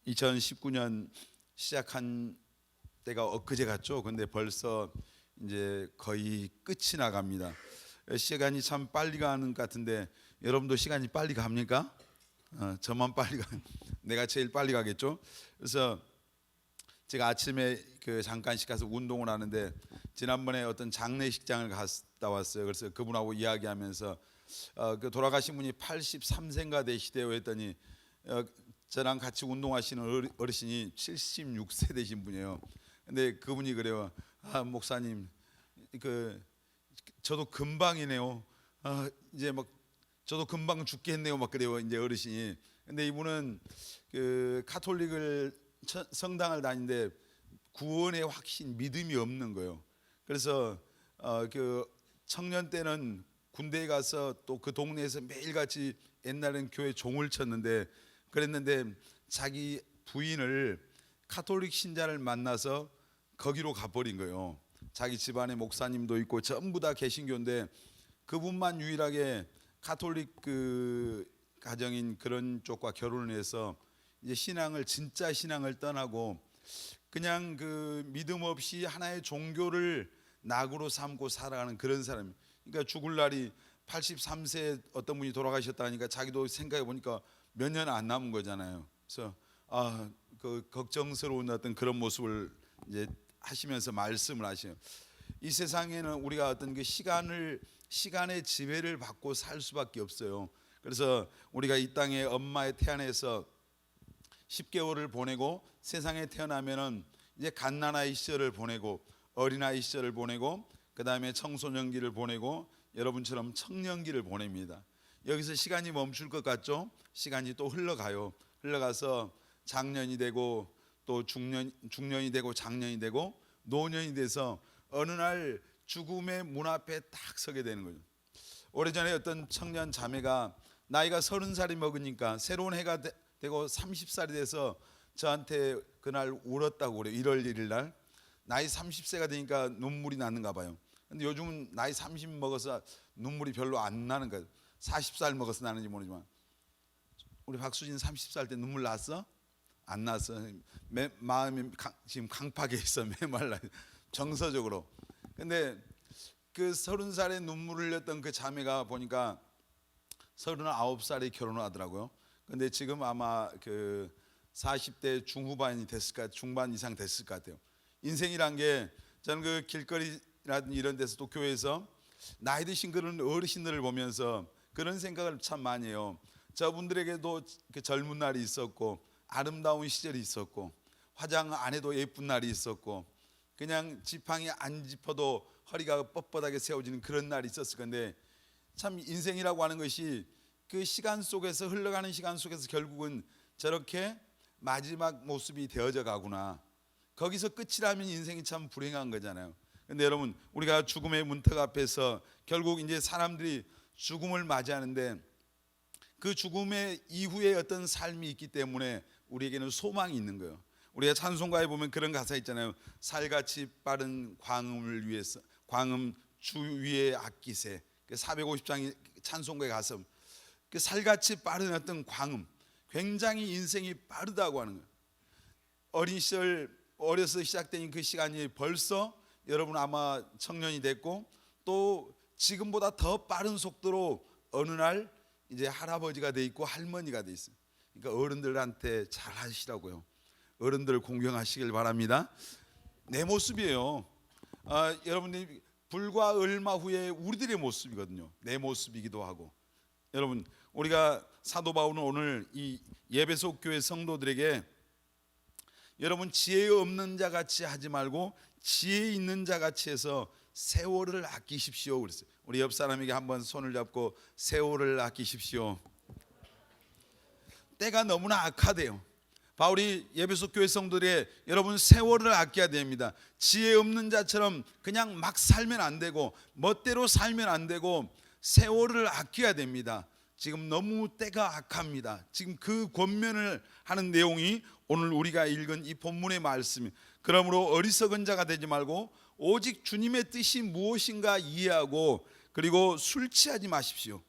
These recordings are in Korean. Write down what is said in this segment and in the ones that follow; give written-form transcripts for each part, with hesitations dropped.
2019년 시작한 때가 엊그제 같죠. 근데 벌써 이제 거의 끝이 나갑니다. 시간이 참 빨리 가는 것 같은데 여러분도 시간이 빨리 갑니까? 저만 빨리 내가 제일 빨리 가겠죠. 그래서 제가 아침에 잠깐씩 가서 운동을 하는데 지난번에 어떤 장례식장을 갔다 왔어요. 그래서 그분하고 이야기하면서 그 돌아가신 분이 83세인가 되시대요 했더니 저랑 같이 운동하시는 어르신이 76세 되신 분이에요. 근데 그분이 그래요. 목사님, 저도 금방이네요. 이제 막 저도 금방 죽겠네요. 막 그래요. 이제 어르신이. 근데 이분은 가톨릭을 성당을 다니는데 구원의 확신, 믿음이 없는 거예요. 그래서 청년 때는 군대에 가서 또 그 동네에서 매일같이 옛날엔 교회 종을 쳤는데 그랬는데 자기 부인을 가톨릭 신자를 만나서 거기로 가버린 거예요. 자기 집안에 목사님도 있고 전부 다 개신교인데 그분만 유일하게 가톨릭 가정인 그런 쪽과 결혼을 해서 이제 진짜 신앙을 떠나고 그냥 믿음 없이 하나의 종교를 낙으로 삼고 살아가는 그런 사람. 그러니까 죽을 날이 83세 어떤 분이 돌아가셨다니까 자기도 생각해 보니까 몇 년 안 남은 거잖아요. 그래서 걱정스러운 어떤 그런 모습을 이제 하시면서 말씀을 하시요. 이 세상에는 우리가 어떤 시간의 지배를 받고 살 수밖에 없어요. 그래서 우리가 이 땅에 엄마의 태안에서 10개월을 보내고 세상에 태어나면은 이제 갓난아이 시절을 보내고 어린아이 시절을 보내고 그 다음에 청소년기를 보내고 여러분처럼 청년기를 보냅니다. 여기서 시간이 멈출 것 같죠? 시간이 또 흘러가서 장년이 되고 또 중년이 되고 장년이 되고 노년이 돼서 어느 날 죽음의 문 앞에 딱 서게 되는 거죠. 오래전에 어떤 청년 자매가 나이가 30살이 먹으니까 새로운 해가 되고 30살이 돼서 저한테 그날 울었다고 그래요. 1월 1일 날 나이 30세가 되니까 눈물이 나는가 봐요. 근데 요즘은 나이 30 먹어서 눈물이 별로 안 나는 거예요. 40살 먹어서 나는지 모르지만 우리 박수진 30살 때 눈물 났어? 안 났어. 마음이 지금 강팍에 있어. 메말라 정서적으로. 근데 30살에 눈물을 흘렸던 그 자매가 보니까 39살에 결혼을 하더라고요. 근데 지금 아마 40대 중후반이 됐을 것 같아요. 중반 이상 됐을 것 같아요. 인생이란 게 저는 길거리라든지 이런 데서 또 교회에서 나이 드신 그런 어르신들을 보면서 그런 생각을 참 많이 해요. 저분들에게도 젊은 날이 있었고 아름다운 시절이 있었고 화장 안 해도 예쁜 날이 있었고 그냥 지팡이 안 짚어도 허리가 뻣뻣하게 세워지는 그런 날이 있었을 건데 참 인생이라고 하는 것이 그 시간 속에서 흘러가는 시간 속에서 결국은 저렇게 마지막 모습이 되어져 가구나. 거기서 끝이라면 인생이 참 불행한 거잖아요. 근데 여러분 우리가 죽음의 문턱 앞에서 결국 이제 사람들이 죽음을 맞이하는데 그 죽음의 이후에 어떤 삶이 있기 때문에 우리에게는 소망이 있는 거예요. 우리가 찬송가에 보면 그런 가사 있잖아요. 살같이 빠른 광음을 위해서 광음 주 위에 아끼세. 450장이 찬송가의 가사. 살같이 빠른 어떤 광음, 굉장히 인생이 빠르다고 하는 거예요. 어린 시절 어려서 시작된 그 시간이 벌써 여러분 아마 청년이 됐고 또 지금보다 더 빠른 속도로 어느 날 이제 할아버지가 돼 있고 할머니가 돼 있어요. 그러니까 어른들한테 잘 하시라고요. 어른들 공경하시길 바랍니다. 내 모습이에요. 여러분들이 불과 얼마 후에 우리들의 모습이거든요. 내 모습이기도 하고. 여러분 우리가 사도 바울은 오늘 이 예배소 교회 성도들에게 여러분 지혜 없는 자 같이 하지 말고 지혜 있는 자 같이 해서 세월을 아끼십시오 그랬어요. 우리 옆 사람에게 한번 손을 잡고 세월을 아끼십시오. 때가 너무나 악하대요. 바울이 예배소 교회 성도들에게 여러분 세월을 아껴야 됩니다. 지혜 없는 자처럼 그냥 막 살면 안 되고 멋대로 살면 안 되고 세월을 아껴야 됩니다. 지금 너무 때가 악합니다. 지금 그 권면을 하는 내용이 오늘 우리가 읽은 이 본문의 말씀이. 그러므로 어리석은 자가 되지 말고 오직 주님의 뜻이 무엇인가 이해하고 그리고 술 취하지 마십시오.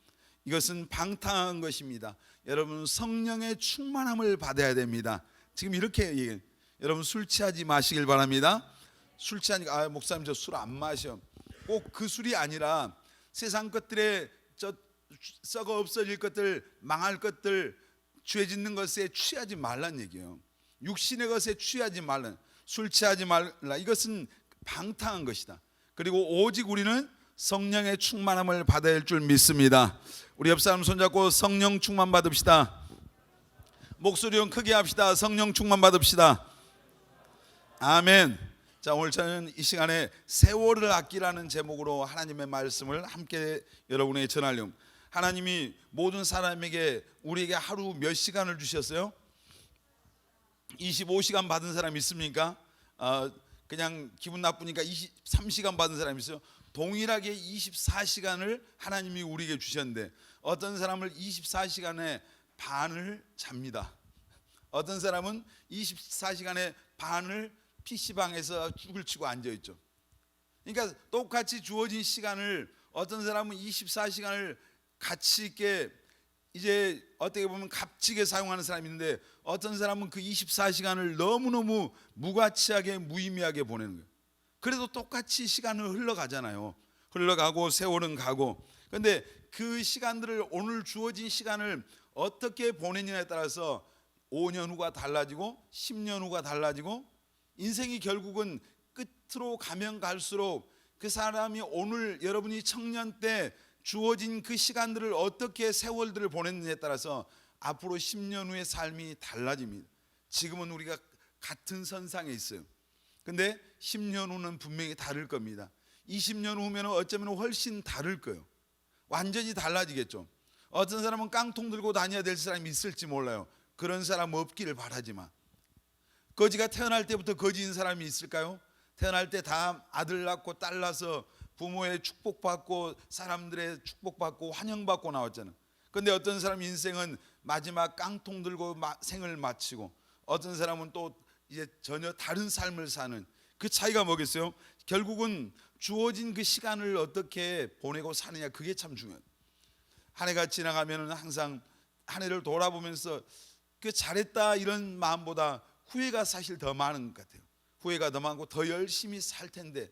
이것은 방탕한 것입니다. 여러분 성령의 충만함을 받아야 됩니다. 지금 이렇게 얘기해요. 여러분 술 취하지 마시길 바랍니다. 술 취하니까 목사님 저 술 안 마셔. 꼭 그 술이 아니라 세상 것들에 저 썩어 없어질 것들, 망할 것들, 죄 짓는 것에 취하지 말란 얘기예요. 육신의 것에 취하지 말라. 술 취하지 말라. 이것은 방탕한 것이다. 그리고 오직 우리는 성령의 충만함을 받아야 할 줄 믿습니다. 우리 옆 사람 손잡고 성령 충만 받읍시다. 목소리 좀 크게 합시다. 성령 충만 받읍시다. 아멘. 자, 오늘 저는 이 시간에 세월을 아끼라는 제목으로 하나님의 말씀을 함께 여러분에게 전하려고. 하나님이 모든 사람에게 우리에게 하루 몇 시간을 주셨어요? 25시간 받은 사람 있습니까? 그냥 기분 나쁘니까 23시간 받은 사람 있어요? 동일하게 24시간을 하나님이 우리에게 주셨는데 어떤 사람은 24시간에 반을 잡니다. 어떤 사람은 24시간에 반을 PC방에서 죽을 치고 앉아있죠. 그러니까 똑같이 주어진 시간을 어떤 사람은 24시간을 가치 있게 이제 어떻게 보면 값지게 사용하는 사람이 있는데 어떤 사람은 그 24시간을 너무너무 무가치하게 무의미하게 보내는 거예요. 그래도 똑같이 시간은 흘러가잖아요. 흘러가고 세월은 가고. 그런데 그 시간들을 오늘 주어진 시간을 어떻게 보내느냐에 따라서 5년 후가 달라지고 10년 후가 달라지고 인생이 결국은 끝으로 가면 갈수록 그 사람이 오늘 여러분이 청년 때 주어진 그 시간들을 어떻게 세월들을 보냈느냐에 따라서 앞으로 10년 후의 삶이 달라집니다. 지금은 우리가 같은 선상에 있어요. 근데 10년 후는 분명히 다를 겁니다. 20년 후면 어쩌면 훨씬 다를 거예요. 완전히 달라지겠죠. 어떤 사람은 깡통 들고 다녀야 될 사람이 있을지 몰라요. 그런 사람 없기를 바라지만 거지가 태어날 때부터 거지인 사람이 있을까요? 태어날 때 다 아들 낳고 딸 낳아서 부모의 축복받고 사람들의 축복받고 환영받고 나왔잖아요. 그런데 어떤 사람 인생은 마지막 깡통 들고 생을 마치고 어떤 사람은 또 이제 전혀 다른 삶을 사는 그 차이가 뭐겠어요? 결국은 주어진 그 시간을 어떻게 보내고 사느냐 그게 참 중요해요. 한 해가 지나가면 항상 한 해를 돌아보면서 그 잘했다 이런 마음보다 후회가 사실 더 많은 것 같아요. 후회가 더 많고 더 열심히 살 텐데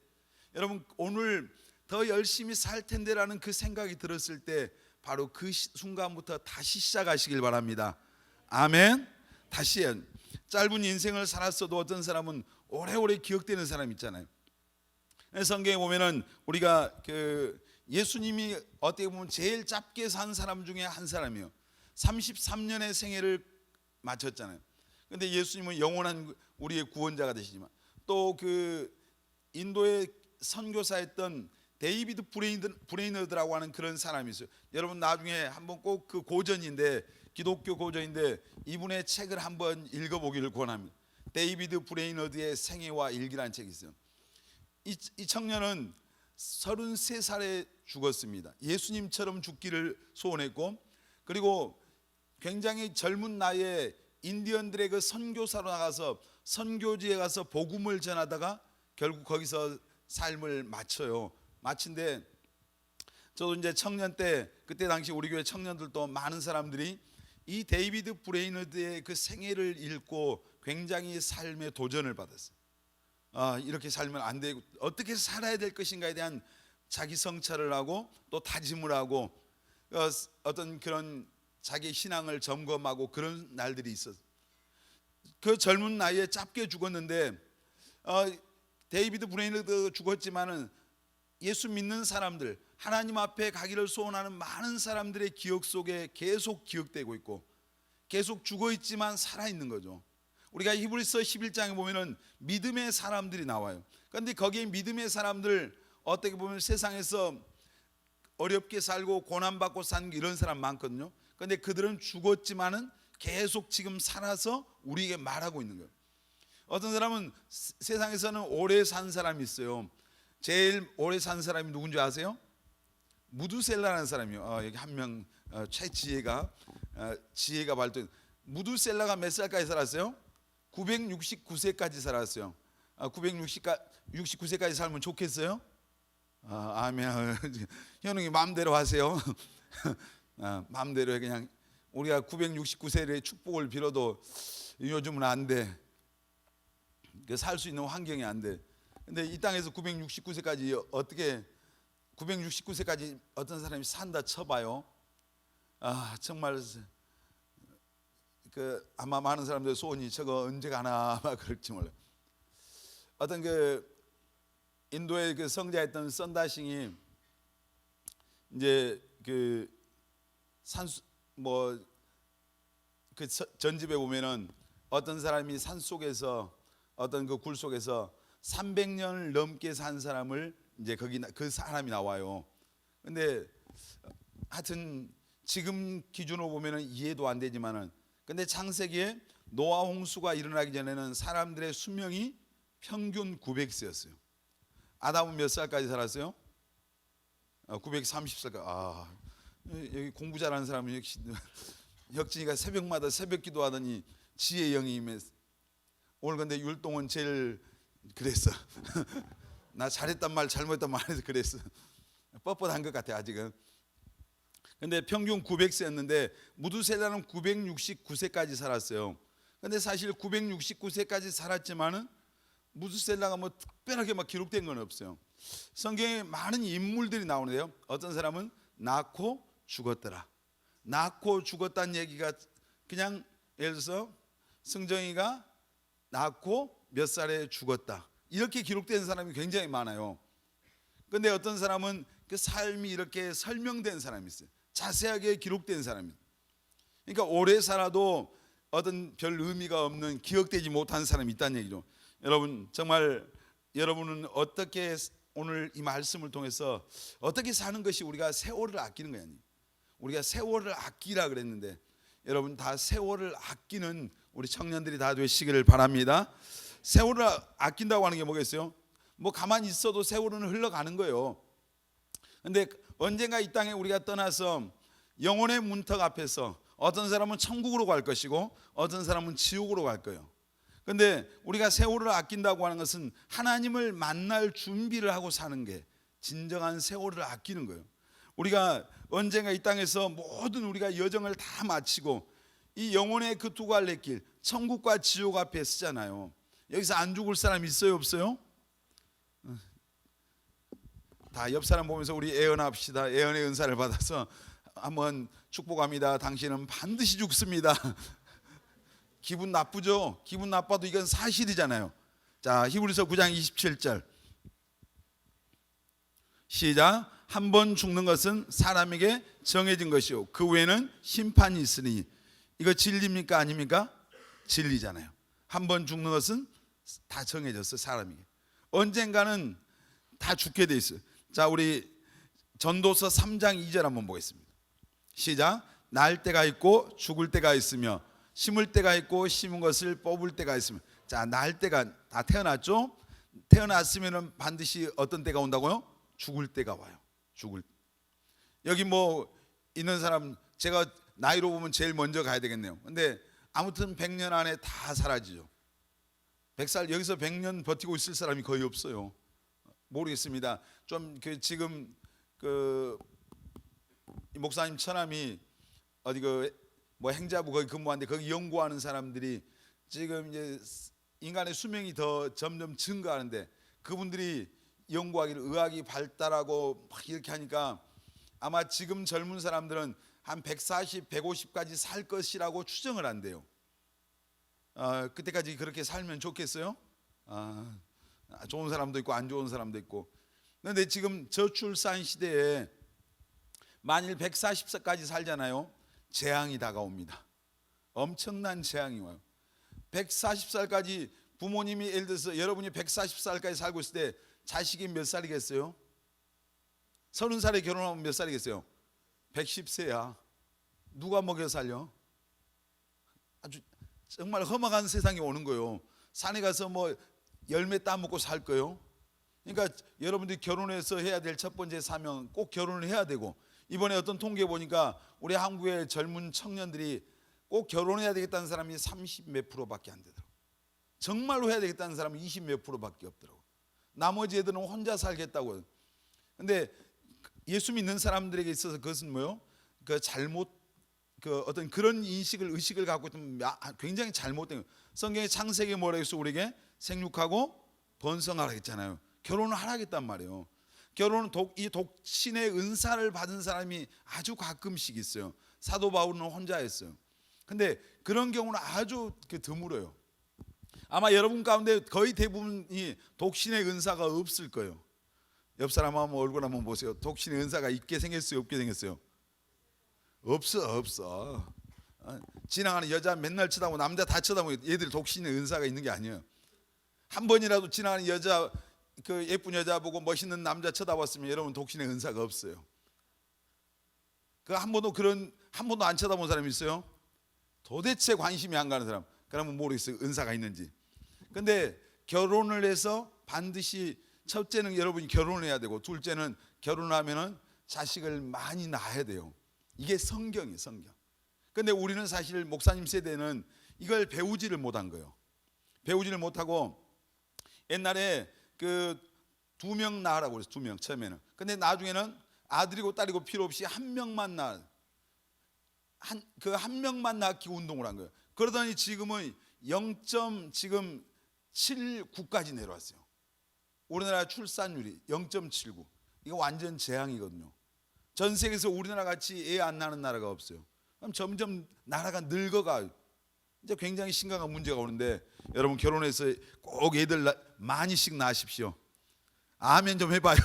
여러분 오늘 더 열심히 살 텐데라는 그 생각이 들었을 때 바로 그 순간부터 다시 시작하시길 바랍니다. 아멘. 다시 짧은 인생을 살았어도 어떤 사람은 오래오래 기억되는 사람 있잖아요. 성경에 보면은 우리가 그 예수님이 어떻게 보면 제일 짧게 산 사람 중에 한 사람이에요. 33년의 생애를 마쳤잖아요. 근데 예수님은 영원한 우리의 구원자가 되시지만 또 그 인도의 선교사였던 데이비드 브레이너드라고 하는 그런 사람이 있어요. 여러분 나중에 한번 꼭 그 고전인데 기독교 고전인데 이분의 책을 한번 읽어보기를 권합니다. 데이비드 브레이너드의 생애와 일기라는 책이 있어요. 이 청년은 33살에 죽었습니다. 예수님처럼 죽기를 소원했고 그리고 굉장히 젊은 나이에 인디언들의 그 선교사로 나가서 선교지에 가서 복음을 전하다가 결국 거기서 삶을 마쳐요. 마친데 저도 이제 청년 때 그때 당시 우리 교회 청년들도 많은 사람들이 이 데이비드 브레이너드의 그 생애를 읽고 굉장히 삶의 도전을 받았어요. 이렇게 살면 안 되고 어떻게 살아야 될 것인가에 대한 자기 성찰을 하고 또 다짐을 하고 어떤 그런 자기 신앙을 점검하고 그런 날들이 있었어요. 그 젊은 나이에 짧게 죽었는데 데이비드 브레이너드 죽었지만은 예수 믿는 사람들 하나님 앞에 가기를 소원하는 많은 사람들의 기억 속에 계속 기억되고 있고 계속 죽어 있지만 살아 있는 거죠. 우리가 히브리서 11장에 보면은 믿음의 사람들이 나와요. 그런데 거기에 믿음의 사람들 어떻게 보면 세상에서 어렵게 살고 고난받고 사는 이런 사람 많거든요. 그런데 그들은 죽었지만은 계속 지금 살아서 우리에게 말하고 있는 거예요. 어떤 사람은 세상에서는 오래 산 사람이 있어요. 제일 오래 산 사람이 누군지 아세요? 무두셀라라는 사람이요. 여기 한 명 최지혜가 지혜가 발동. 무두셀라가 몇 살까지 살았어요? 969세까지 살았어요. 969세까지 살면 좋겠어요? 아멘. 현웅이 마음대로 하세요. 마음대로 그냥 우리가 969세의 축복을 빌어도 요즘은 안 돼. 살 수 있는 환경이 안 돼. 근데 이 땅에서 969세까지 어떻게 969세까지 어떤 사람이 산다 쳐봐요. 정말 아마 많은 사람들 소원이 저거 언제 가나 막 그럴지 몰라요. 어떤 인도의 성자였던 썬다싱이 이제 산수 전집에 보면은 어떤 사람이 산 속에서 어떤 굴 속에서 300년을 넘게 산 사람을 이제 거기 그 사람이 나와요. 근데 하여튼 지금 기준으로 보면은 이해도 안 되지만은 근데 창세기에 노아 홍수가 일어나기 전에는 사람들의 수명이 평균 900세였어요. 아담은 몇 살까지 살았어요? 930살까지. 여기 공부 잘하는 사람은 역시 혁진이가 새벽마다 새벽 기도하더니 지혜의 영이 임했어. 오늘 근데 율동은 제일 그랬어. 나 잘했단 말 잘못했단 말해서 그랬어. 뻣뻣한 것 같아 아직은. 근데 평균 900세였는데 무두셀라는 969세까지 살았어요. 근데 사실 969세까지 살았지만은 무두셀라가 뭐 특별하게 막 기록된 건 없어요. 성경에 많은 인물들이 나오는데요. 어떤 사람은 낳고 죽었더라. 낳고 죽었다는 얘기가 그냥 예를 들어서 승정이가 낳고 몇 살에 죽었다. 이렇게 기록된 사람이 굉장히 많아요. 근데 어떤 사람은 그 삶이 이렇게 설명된 사람이 있어요. 자세하게 기록된 사람이. 그러니까 오래 살아도 어떤 별 의미가 없는 기억되지 못한 사람이 있다는 얘기죠. 여러분 정말 여러분은 어떻게 오늘 이 말씀을 통해서 어떻게 사는 것이 우리가 세월을 아끼는 거야. 우리가 세월을 아끼라 그랬는데 여러분 다 세월을 아끼는 우리 청년들이 다 되시기를 바랍니다. 세월을 아낀다고 하는 게 뭐겠어요? 뭐 가만히 있어도 세월은 흘러가는 거예요. 근데 언젠가 이 땅에 우리가 떠나서 영혼의 문턱 앞에서 어떤 사람은 천국으로 갈 것이고 어떤 사람은 지옥으로 갈 거예요. 근데 우리가 세월을 아낀다고 하는 것은 하나님을 만날 준비를 하고 사는 게 진정한 세월을 아끼는 거예요. 우리가 언젠가 이 땅에서 모든 우리가 여정을 다 마치고 이 영혼의 그 두 갈래길 천국과 지옥 앞에 쓰잖아요. 여기서 안 죽을 사람 있어요 없어요? 다 옆 사람 보면서 우리 애언합시다. 애언의 은사를 받아서 한번 축복합니다. 당신은 반드시 죽습니다. 기분 나쁘죠? 기분 나빠도 이건 사실이잖아요. 자, 히브리서 9장 27절 시작. 한 번 죽는 것은 사람에게 정해진 것이요 그 외에는 심판이 있으니. 이거 진리입니까 아닙니까? 진리잖아요. 한 번 죽는 것은 다 정해졌어요. 사람에게 언젠가는 다 죽게 돼 있어요. 자, 우리 전도서 3장 2절 한번 보겠습니다. 시작. 날 때가 있고 죽을 때가 있으며 심을 때가 있고 심은 것을 뽑을 때가 있으며. 자, 날 때가 다 태어났죠. 태어났으면 반드시 어떤 때가 온다고요? 죽을 때가 와요. 죽을. 여기 뭐 있는 사람 제가 나이로 보면 제일 먼저 가야 되겠네요. 근데 아무튼 100년 안에 다 사라지죠. 100살 여기서 100년 버티고 있을 사람이 거의 없어요. 모르겠습니다. 좀 지금 목사님 처남이 어디 뭐 행자부 거기 근무하는데 거기 연구하는 사람들이 지금 이제 인간의 수명이 더 점점 증가하는데 그분들이 연구하기를 의학이 발달하고 막 이렇게 하니까 아마 지금 젊은 사람들은 한 140, 150까지 살 것이라고 추정을 한대요. 그때까지 그렇게 살면 좋겠어요? 좋은 사람도 있고 안 좋은 사람도 있고. 그런데 지금 저출산 시대에 만일 140살까지 살잖아요. 재앙이 다가옵니다. 엄청난 재앙이 와요. 140살까지 부모님이 예를 들어서 여러분이 140살까지 살고 있을 때 자식이 몇 살이겠어요? 30살에 결혼하면 몇 살이겠어요? 110세야. 누가 먹여 살려? 아주 정말 험악한 세상이 오는 거예요. 산에 가서 뭐 열매 따먹고 살 거예요. 그러니까 여러분들이 결혼해서 해야 될 첫 번째 사명 꼭 결혼을 해야 되고 이번에 어떤 통계 보니까 우리 한국의 젊은 청년들이 꼭 결혼해야 되겠다는 사람이 30 몇 프로밖에 안 되더라고요. 정말로 해야 되겠다는 사람은 20 몇 프로밖에 없더라고요. 나머지 애들은 혼자 살겠다고요. 근데 예수 믿는 사람들에게 있어서 그것은 뭐요? 그 잘못 그 어떤 그런 의식을 갖고 있던 굉장히 잘못된 거예요. 성경의 창세기에 뭐라 했어? 우리에게 생육하고 번성하라 했잖아요. 결혼을 하라겠단 말이에요. 결혼은 이 독신의 은사를 받은 사람이 아주 가끔씩 있어요. 사도 바울은 혼자 했어요. 근데 그런 경우는 아주 드물어요. 아마 여러분 가운데 거의 대부분이 독신의 은사가 없을 거예요. 옆 사람 한번 얼굴 한번 보세요. 독신의 은사가 있게 생겼어요, 없게 생겼어요? 없어. 지나가는 여자 맨날 쳐다보고 남자 다 쳐다보고 얘들 독신의 은사가 있는 게 아니에요. 한 번이라도 지나가는 여자, 그 예쁜 여자 보고 멋있는 남자 쳐다봤으면 여러분 독신의 은사가 없어요. 그 한 번도 안 쳐다본 사람이 있어요? 도대체 관심이 안 가는 사람. 그러면 모르겠어요, 은사가 있는지. 근데 결혼을 해서 반드시 첫째는 여러분이 결혼을 해야 되고, 둘째는 결혼하면은 자식을 많이 낳아야 돼요. 이게 성경이에요, 성경. 근데 우리는 사실 목사님 세대는 이걸 배우지를 못한 거예요. 배우지를 못하고 옛날에 그 2명 낳으라고 그랬어요. 2명 처음에는. 근데 나중에는 아들이고 딸이고 필요 없이 한 명만 한 명만 낳기 운동을 한 거예요. 그러더니 지금은 0.79까지 내려왔어요. 우리나라 출산율이 0.79. 이거 완전 재앙이거든요. 전 세계에서 우리나라 같이 애 안 낳는 나라가 없어요. 그럼 점점 나라가 늙어가. 이제 굉장히 심각한 문제가 오는데, 여러분 결혼해서 꼭 애들 많이씩 낳으십시오. 아멘 좀 해봐요.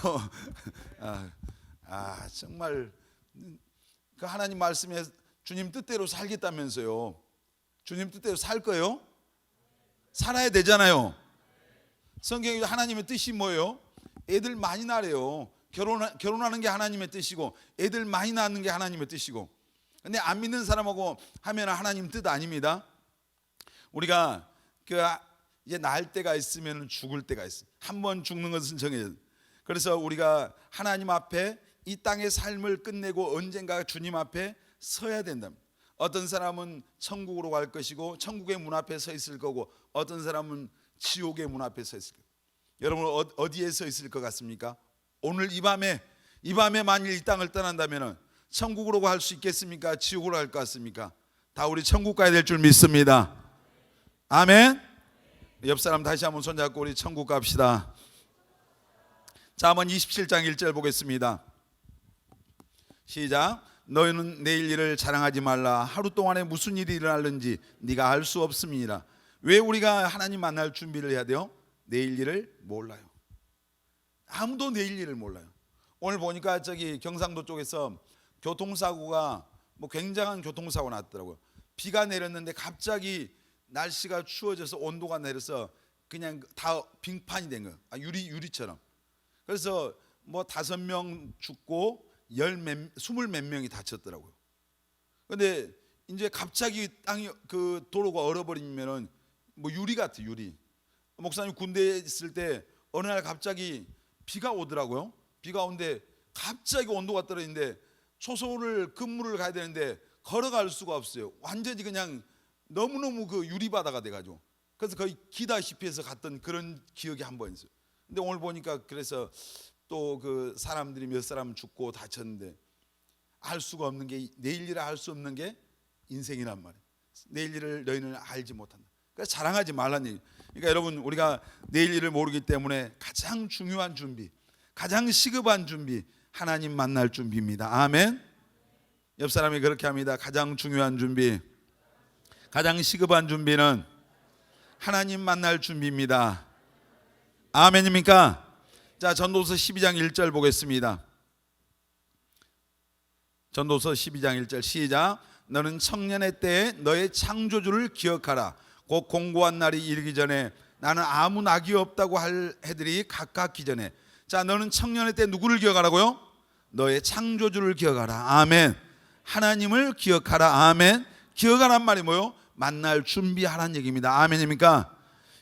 정말 그 하나님 말씀에 주님 뜻대로 살겠다면서요. 주님 뜻대로 살 거예요? 살아야 되잖아요. 성경에 하나님의 뜻이 뭐예요? 애들 많이 낳으래요. 결혼하는 게 하나님의 뜻이고, 애들 많이 낳는 게 하나님의 뜻이고. 근데 안 믿는 사람하고 하면 하나님 뜻 아닙니다. 우리가 이제 낳을 때가 있으면 죽을 때가 있어요. 한 번 죽는 것은 정해져요. 그래서 우리가 하나님 앞에 이 땅의 삶을 끝내고 언젠가 주님 앞에 서야 된다. 어떤 사람은 천국으로 갈 것이고 천국의 문 앞에 서 있을 거고, 어떤 사람은 지옥의 문 앞에 서 있을 거예요. 여러분 어디에 서 있을 것 같습니까? 오늘 이 밤에 만일 이 땅을 떠난다면 천국으로 갈 수 있겠습니까? 지옥으로 갈 것 같습니까? 다 우리 천국 가야 될 줄 믿습니다. 아멘. 옆 사람 다시 한번 손잡고 우리 천국 갑시다. 자, 한번 27장 1절 보겠습니다. 시작. 너희는 내일 일을 자랑하지 말라. 하루 동안에 무슨 일이 일어날는지 네가 알 수 없음이니라. 왜 우리가 하나님 만날 준비를 해야 돼요? 내일 일을 몰라요. 아무도 내일 일을 몰라요. 오늘 보니까 저기 경상도 쪽에서 교통사고가 굉장한 교통사고 났더라고요. 비가 내렸는데 갑자기 날씨가 추워져서 온도가 내려서 그냥 다 빙판이 된 거예요. 유리처럼. 그래서 5명 죽고 20몇 명이 다쳤더라고요. 근데 이제 갑자기 땅이 그 도로가 얼어버리면은 유리 같아, 유리. 목사님 군대에 있을 때 어느 날 갑자기 비가 오더라고요. 비가 오는데 갑자기 온도가 떨어지는데 초소를 근무를 가야 되는데 걸어갈 수가 없어요. 완전히 그냥 너무너무 그 유리바다가 돼가지고, 그래서 거의 기다시피 해서 갔던 그런 기억이 한 번 있어요. 근데 오늘 보니까 그래서 또 그 사람들이 몇 사람 죽고 다쳤는데, 알 수가 없는 게, 내일 일을 알 수 없는 게 인생이란 말이에요. 내일 일을 너희는 알지 못한다. 그래서 자랑하지 말라는 얘기. 그러니까 여러분, 우리가 내일 일을 모르기 때문에 가장 중요한 준비, 가장 시급한 준비, 하나님 만날 준비입니다. 아멘. 옆 사람이 그렇게 합니다. 가장 중요한 준비, 가장 시급한 준비는 하나님 만날 준비입니다. 아멘입니까? 자, 전도서 12장 1절 보겠습니다. 전도서 12장 1절 시작. 너는 청년의 때에 너의 창조주를 기억하라. 곧 공고한 날이 이르기 전에 나는 아무 낙이 없다고 할 해들이 가깝기 전에. 자, 너는 청년의 때 누구를 기억하라고요? 너의 창조주를 기억하라. 아멘. 하나님을 기억하라. 아멘. 기억하란 말이 뭐요? 만날 준비하라는 얘기입니다. 아멘입니까?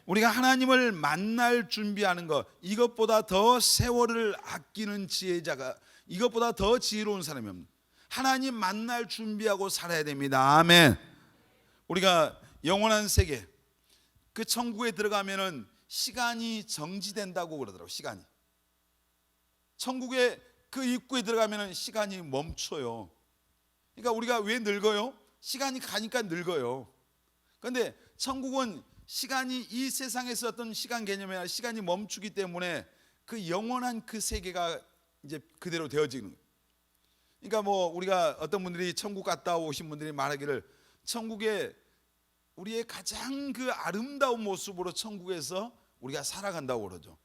우리가 하나님을 만날 준비하는 것, 이것보다 더 세월을 아끼는 지혜자가, 이것보다 더 지혜로운 사람이 없습니다. 하나님 만날 준비하고 살아야 됩니다. 아멘. 우리가 영원한 세계, 그 천국에 들어가면은 시간이 정지된다고 그러더라고요. 시간이, 천국의 그 입구에 들어가면은 시간이 멈춰요. 그러니까 우리가 왜 늙어요? 시간이 가니까 늙어요. 그런데 천국은 시간이 이 세상에서 어떤 시간 개념이 아니라 시간이 멈추기 때문에 그 영원한 그 세계가 이제 그대로 되어지는 거예요. 그러니까 뭐 우리가 어떤 분들이 천국 갔다 오신 분들이 말하기를 천국에 우리의 가장 그 아름다운 모습으로 천국에서 우리가 살아간다고 그러죠.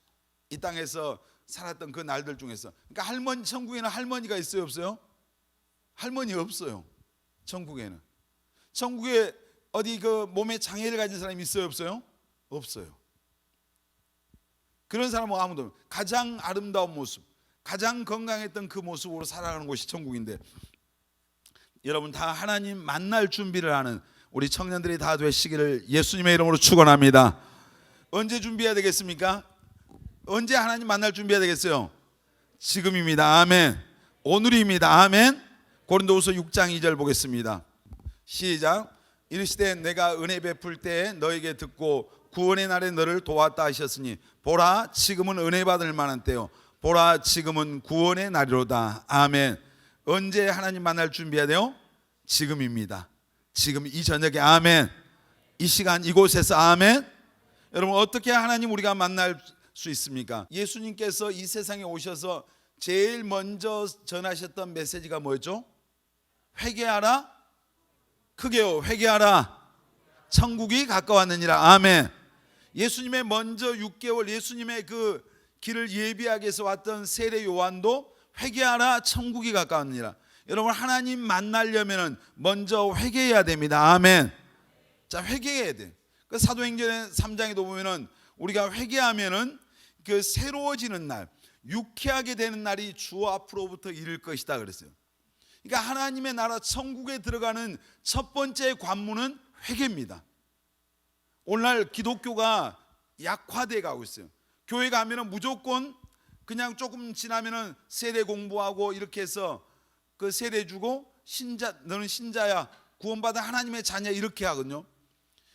이 땅에서 살았던 그 날들 중에서. 그러니까 천국에는 할머니가 있어요, 없어요? 할머니 없어요. 천국에는. 천국에 어디 그 몸에 장애를 가진 사람이 있어요, 없어요? 없어요. 그런 사람은 아무도 없어요. 가장 아름다운 모습, 가장 건강했던 그 모습으로 살아가는 곳이 천국인데, 여러분 다 하나님 만날 준비를 하는 우리 청년들이 다 되시기를 예수님의 이름으로 축원합니다. 언제 준비해야 되겠습니까? 언제 하나님 만날 준비해야 되겠어요? 지금입니다. 아멘. 오늘입니다. 아멘. 고린도후서 6장 2절 보겠습니다. 시작. 이르시되 내가 은혜 베풀 때에 너에게 듣고 구원의 날에 너를 도왔다 하셨으니 보라 지금은 은혜 받을 만한 때요 보라 지금은 구원의 날이로다. 아멘. 언제 하나님 만날 준비해야 돼요? 지금입니다. 지금 이 저녁에. 아멘. 이 시간 이곳에서. 아멘. 여러분 어떻게 하나님 우리가 만날 수 있습니까? 예수님께서 이 세상에 오셔서 제일 먼저 전하셨던 메시지가 뭐였죠? 회개하라. 크게요. 회개하라. 천국이 가까웠느니라. 아멘. 예수님의 먼저 6개월 예수님의 그 길을 예비하기 위해서 왔던 세례 요한도 회개하라. 천국이 가까웠느니라. 여러분 하나님 만나려면 먼저 회개해야 됩니다. 아멘. 자, 회개해야 돼. 그 사도행전 3장에도 보면은 우리가 회개하면은 그 새로워지는 날, 유쾌하게 되는 날이 주 앞으로부터 이를 것이다 그랬어요. 그러니까 하나님의 나라 천국에 들어가는 첫 번째 관문은 회개입니다. 오늘날 기독교가 약화돼 가고 있어요. 교회 가면은 무조건 그냥 조금 지나면은 세례 공부하고 이렇게 해서 그 세례 주고 너는 신자야, 구원받은 하나님의 자녀 이렇게 하거든요.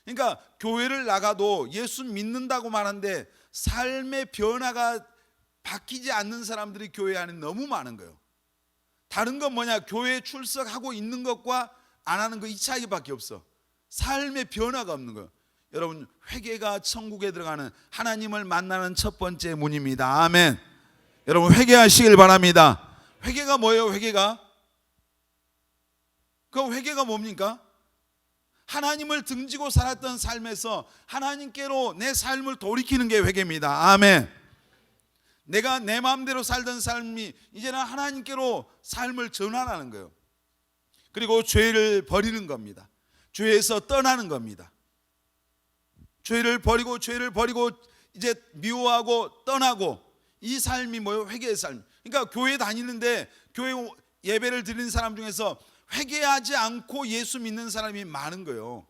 그러니까 교회를 나가도 예수 믿는다고 말하는데 삶의 변화가 바뀌지 않는 사람들이 교회 안에 너무 많은 거예요. 다른 건 뭐냐? 교회에 출석하고 있는 것과 안 하는 거 이 차이밖에 없어. 삶의 변화가 없는 거예요. 여러분 회개가 천국에 들어가는 하나님을 만나는 첫 번째 문입니다. 아멘. 여러분 회개하시길 바랍니다. 회개가 뭐예요? 회개가? 그 회개가 뭡니까? 하나님을 등지고 살았던 삶에서 하나님께로 내 삶을 돌이키는 게 회개입니다. 아멘. 내가 내 마음대로 살던 삶이 이제는 하나님께로 삶을 전환하는 거예요. 그리고 죄를 버리는 겁니다. 죄에서 떠나는 겁니다. 죄를 버리고 이제 미워하고 떠나고, 이 삶이 뭐예요? 회개의 삶. 그러니까 교회 다니는데 교회 예배를 드리는 사람 중에서 회개하지 않고 예수 믿는 사람이 많은 거예요.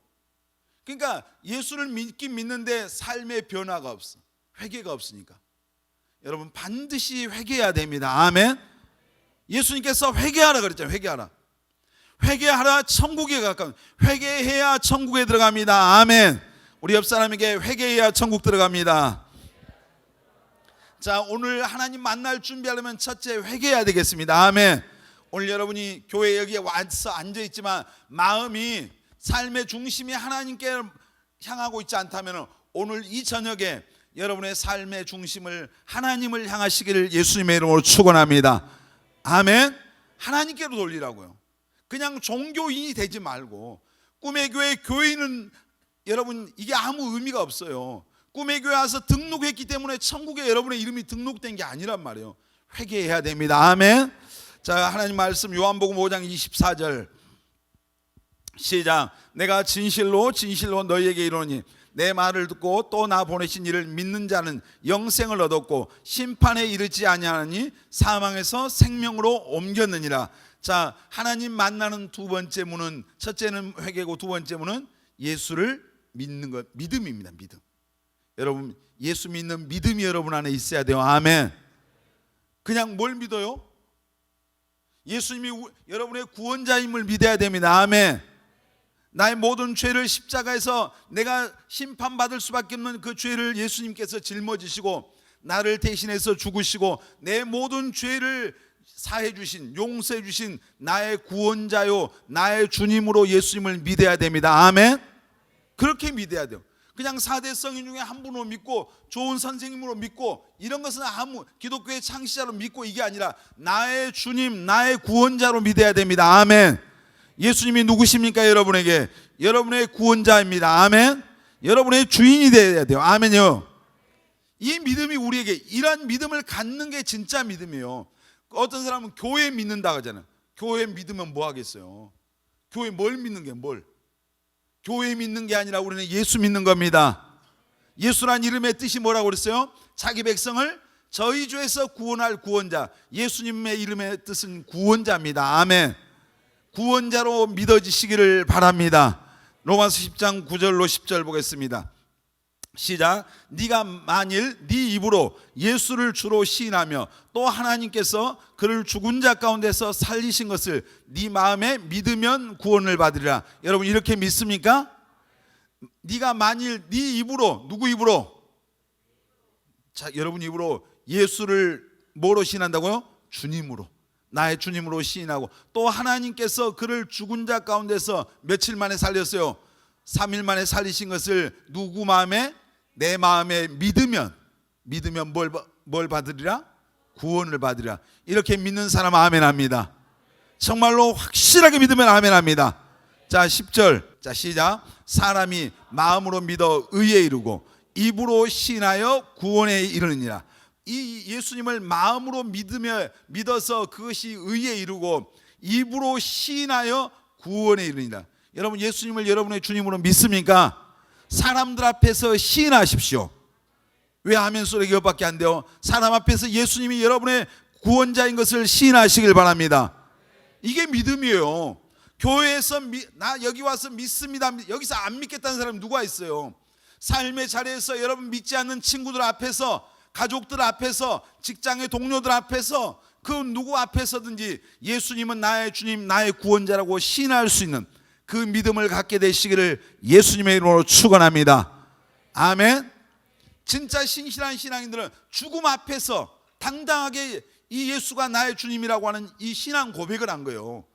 그러니까 예수를 믿긴 믿는데 삶의 변화가 없어. 회개가 없으니까. 여러분 반드시 회개해야 됩니다. 아멘. 예수님께서 회개하라 그랬잖아요. 회개하라. 회개하라. 천국에 가까운. 회개해야 천국에 들어갑니다. 아멘. 우리 옆 사람에게 회개해야 천국 들어갑니다. 자, 오늘 하나님 만날 준비하려면 첫째 회개해야 되겠습니다. 아멘. 오늘 여러분이 교회 여기에 와서 앉아있지만 마음이 삶의 중심이 하나님께 향하고 있지 않다면 오늘 이 저녁에 여러분의 삶의 중심을 하나님을 향하시기를 예수님의 이름으로 축원합니다. 아멘. 하나님께로 돌리라고요. 그냥 종교인이 되지 말고. 꿈의 교회 교인은 여러분 이게 아무 의미가 없어요. 꿈의 교회 와서 등록했기 때문에 천국에 여러분의 이름이 등록된 게 아니란 말이에요. 회개해야 됩니다. 아멘. 자, 하나님 말씀 요한복음 5장 24절 시작. 내가 진실로 너희에게 이르노니 내 말을 듣고 또 나 보내신 이를 믿는 자는 영생을 얻었고 심판에 이르지 아니하니 사망에서 생명으로 옮겼느니라. 자, 하나님 만나는 두 번째 문은, 첫째는 회개고 두 번째 문은 예수를 믿는 것, 믿음입니다. 믿음. 여러분 예수 믿는 믿음이 여러분 안에 있어야 돼요. 아멘. 그냥 뭘 믿어요? 예수님이 여러분의 구원자임을 믿어야 됩니다. 아멘. 나의 모든 죄를 십자가에서 내가 심판받을 수밖에 없는 그 죄를 예수님께서 짊어지시고 나를 대신해서 죽으시고 내 모든 죄를 사해 주신, 용서해 주신 나의 구원자요 나의 주님으로 예수님을 믿어야 됩니다. 아멘. 그렇게 믿어야 돼요. 그냥 4대 성인 중에 한 분으로 믿고 좋은 선생님으로 믿고 이런 것은 아무 기독교의 창시자로 믿고 이게 아니라 나의 주님, 나의 구원자로 믿어야 됩니다. 아멘. 예수님이 누구십니까? 여러분에게 여러분의 구원자입니다. 아멘. 여러분의 주인이 되어야 돼요. 아멘요. 이 믿음이 우리에게, 이런 믿음을 갖는 게 진짜 믿음이에요. 어떤 사람은 교회 믿는다 하잖아요. 교회 믿으면 뭐 하겠어요? 교회 뭘 믿는 게 뭘? 교회 믿는 게 아니라 우리는 예수 믿는 겁니다. 예수란 이름의 뜻이 뭐라고 그랬어요? 자기 백성을 저희 죄에서 구원할 구원자. 예수님의 이름의 뜻은 구원자입니다. 아멘. 구원자로 믿어지시기를 바랍니다. 로마서 10장 9절로 10절 보겠습니다. 시작. 네가 만일 네 입으로 예수를 주로 시인하며 또 하나님께서 그를 죽은 자 가운데서 살리신 것을 네 마음에 믿으면 구원을 받으리라. 여러분 이렇게 믿습니까? 네가 만일 네 입으로, 누구 입으로? 자, 여러분 입으로 예수를 뭐로 시인한다고요? 주님으로, 나의 주님으로 시인하고 또 하나님께서 그를 죽은 자 가운데서 며칠 만에 살렸어요? 3일 만에 살리신 것을 누구 마음에? 내 마음에 믿으면 뭘 받으리라? 구원을 받으리라. 이렇게 믿는 사람 아멘 합니다. 정말로 확실하게 믿으면 아멘 합니다. 자 10절, 자 시작. 사람이 마음으로 믿어 의에 이르고 입으로 시인하여 구원에 이르느니라. 이 예수님을 마음으로 믿어서 그것이 의에 이르고 입으로 시인하여 구원에 이르느니라. 여러분 예수님을 여러분의 주님으로 믿습니까? 사람들 앞에서 시인하십시오. 왜 아멘 소리가 이것밖에 안 돼요? 사람 앞에서 예수님이 여러분의 구원자인 것을 시인하시길 바랍니다. 이게 믿음이에요. 교회에서 나 여기 와서 믿습니다, 여기서 안 믿겠다는 사람이 누가 있어요? 삶의 자리에서 여러분 믿지 않는 친구들 앞에서, 가족들 앞에서, 직장의 동료들 앞에서, 그 누구 앞에서든지 예수님은 나의 주님, 나의 구원자라고 시인할 수 있는 그 믿음을 갖게 되시기를 예수님의 이름으로 축원합니다. 아멘. 진짜 신실한 신앙인들은 죽음 앞에서 당당하게 이 예수가 나의 주님이라고 하는 이 신앙 고백을 한 거예요.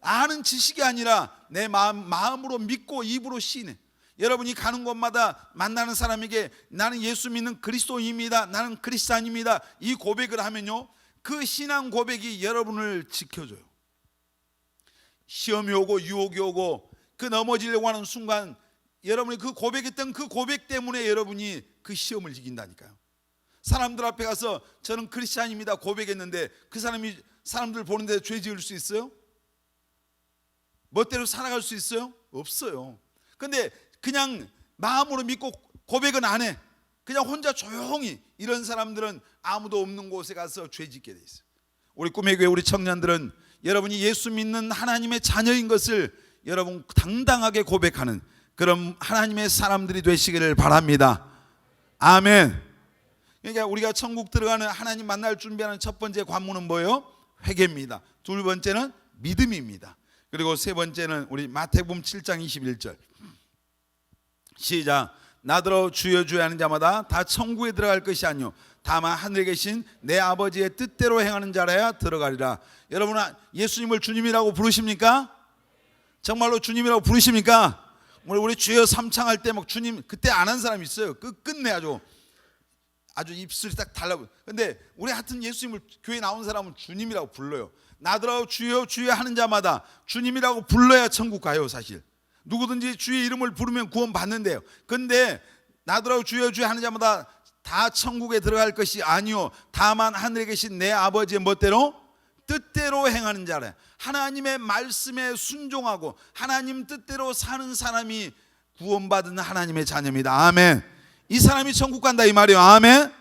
아는 지식이 아니라 내 마음으로 믿고 입으로 시인해. 여러분이 가는 곳마다 만나는 사람에게 나는 예수 믿는 그리스도인입니다, 나는 크리스찬입니다, 이 고백을 하면요, 그 신앙 고백이 여러분을 지켜줘요. 시험이 오고 유혹이 오고 그 넘어지려고 하는 순간 여러분이 그 고백했던 그 고백 때문에 여러분이 그 시험을 이긴다니까요. 사람들 앞에 가서 저는 크리스찬입니다 고백했는데 그 사람이 사람들 보는데 죄 지을 수 있어요? 멋대로 살아갈 수 있어요? 없어요. 근데 그냥 마음으로 믿고 고백은 안 해. 그냥 혼자 조용히, 이런 사람들은 아무도 없는 곳에 가서 죄 짓게 돼 있어요. 우리 꿈의 교회 우리 청년들은 여러분이 예수 믿는 하나님의 자녀인 것을 여러분 당당하게 고백하는 그런 하나님의 사람들이 되시기를 바랍니다. 아멘. 그러니까 우리가 천국 들어가는, 하나님 만날 준비하는 첫 번째 관문은 뭐예요? 회개입니다. 두 번째는 믿음입니다. 그리고 세 번째는 우리 마태복음 7장 21절 시작. 나더러 주여 주여 하는 자마다 다 천국에 들어갈 것이 아니요 다만 하늘에 계신 내 아버지의 뜻대로 행하는 자라야 들어가리라. 여러분 예수님을 주님이라고 부르십니까? 정말로 주님이라고 부르십니까? 우리 주여 삼창할 때 막 주님 그때 안 한 사람이 있어요. 끝내 아주 입술이 딱 달라붙어요. 근데 우리 하여튼 예수님을 교회 나온 사람은 주님이라고 불러요. 나더러 주여 주여 하는 자마다 주님이라고 불러야 천국 가요. 사실 누구든지 주의 이름을 부르면 구원 받는데요. 근데 나더러 주여 주여 하는 자마다 다 천국에 들어갈 것이 아니요 다만 하늘에 계신 내 아버지의 멋대로 뜻대로 행하는 자라. 하나님의 말씀에 순종하고 하나님 뜻대로 사는 사람이 구원받은 하나님의 자녀입니다. 아멘. 이 사람이 천국 간다 이 말이에요. 아멘.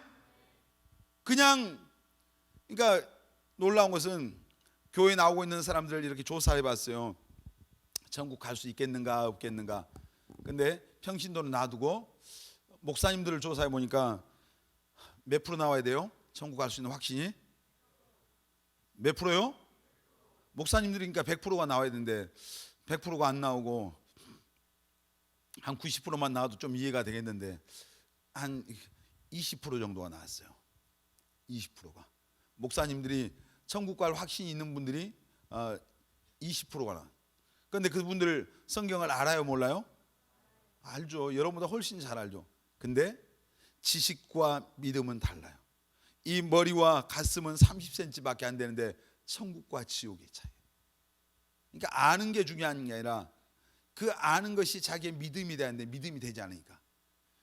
그러니까 놀라운 것은 교회 나오고 있는 사람들 이렇게 조사해 봤어요. 천국 갈 수 있겠는가 없겠는가. 근데 평신도는 놔두고 목사님들을 조사해 보니까 몇 프로 나와야 돼요? 천국 갈 수 있는 확신이? 몇 프로요? 목사님들이니까 100%가 나와야 되는데 100%가 안 나오고 한 90%만 나와도 좀 이해가 되겠는데 한 20% 정도가 나왔어요. 20%가. 목사님들이 천국 갈 확신이 있는 분들이 20%가 나. 그런데 그분들 성경을 알아요, 몰라요? 알죠. 여러분보다 훨씬 잘 알죠. 근데 지식과 믿음은 달라요. 이 머리와 가슴은 30cm밖에 안 되는데 천국과 지옥의 차이. 그러니까 아는 게 중요한 게 아니라 그 아는 것이 자기의 믿음이 되는데 믿음이 되지 않으니까.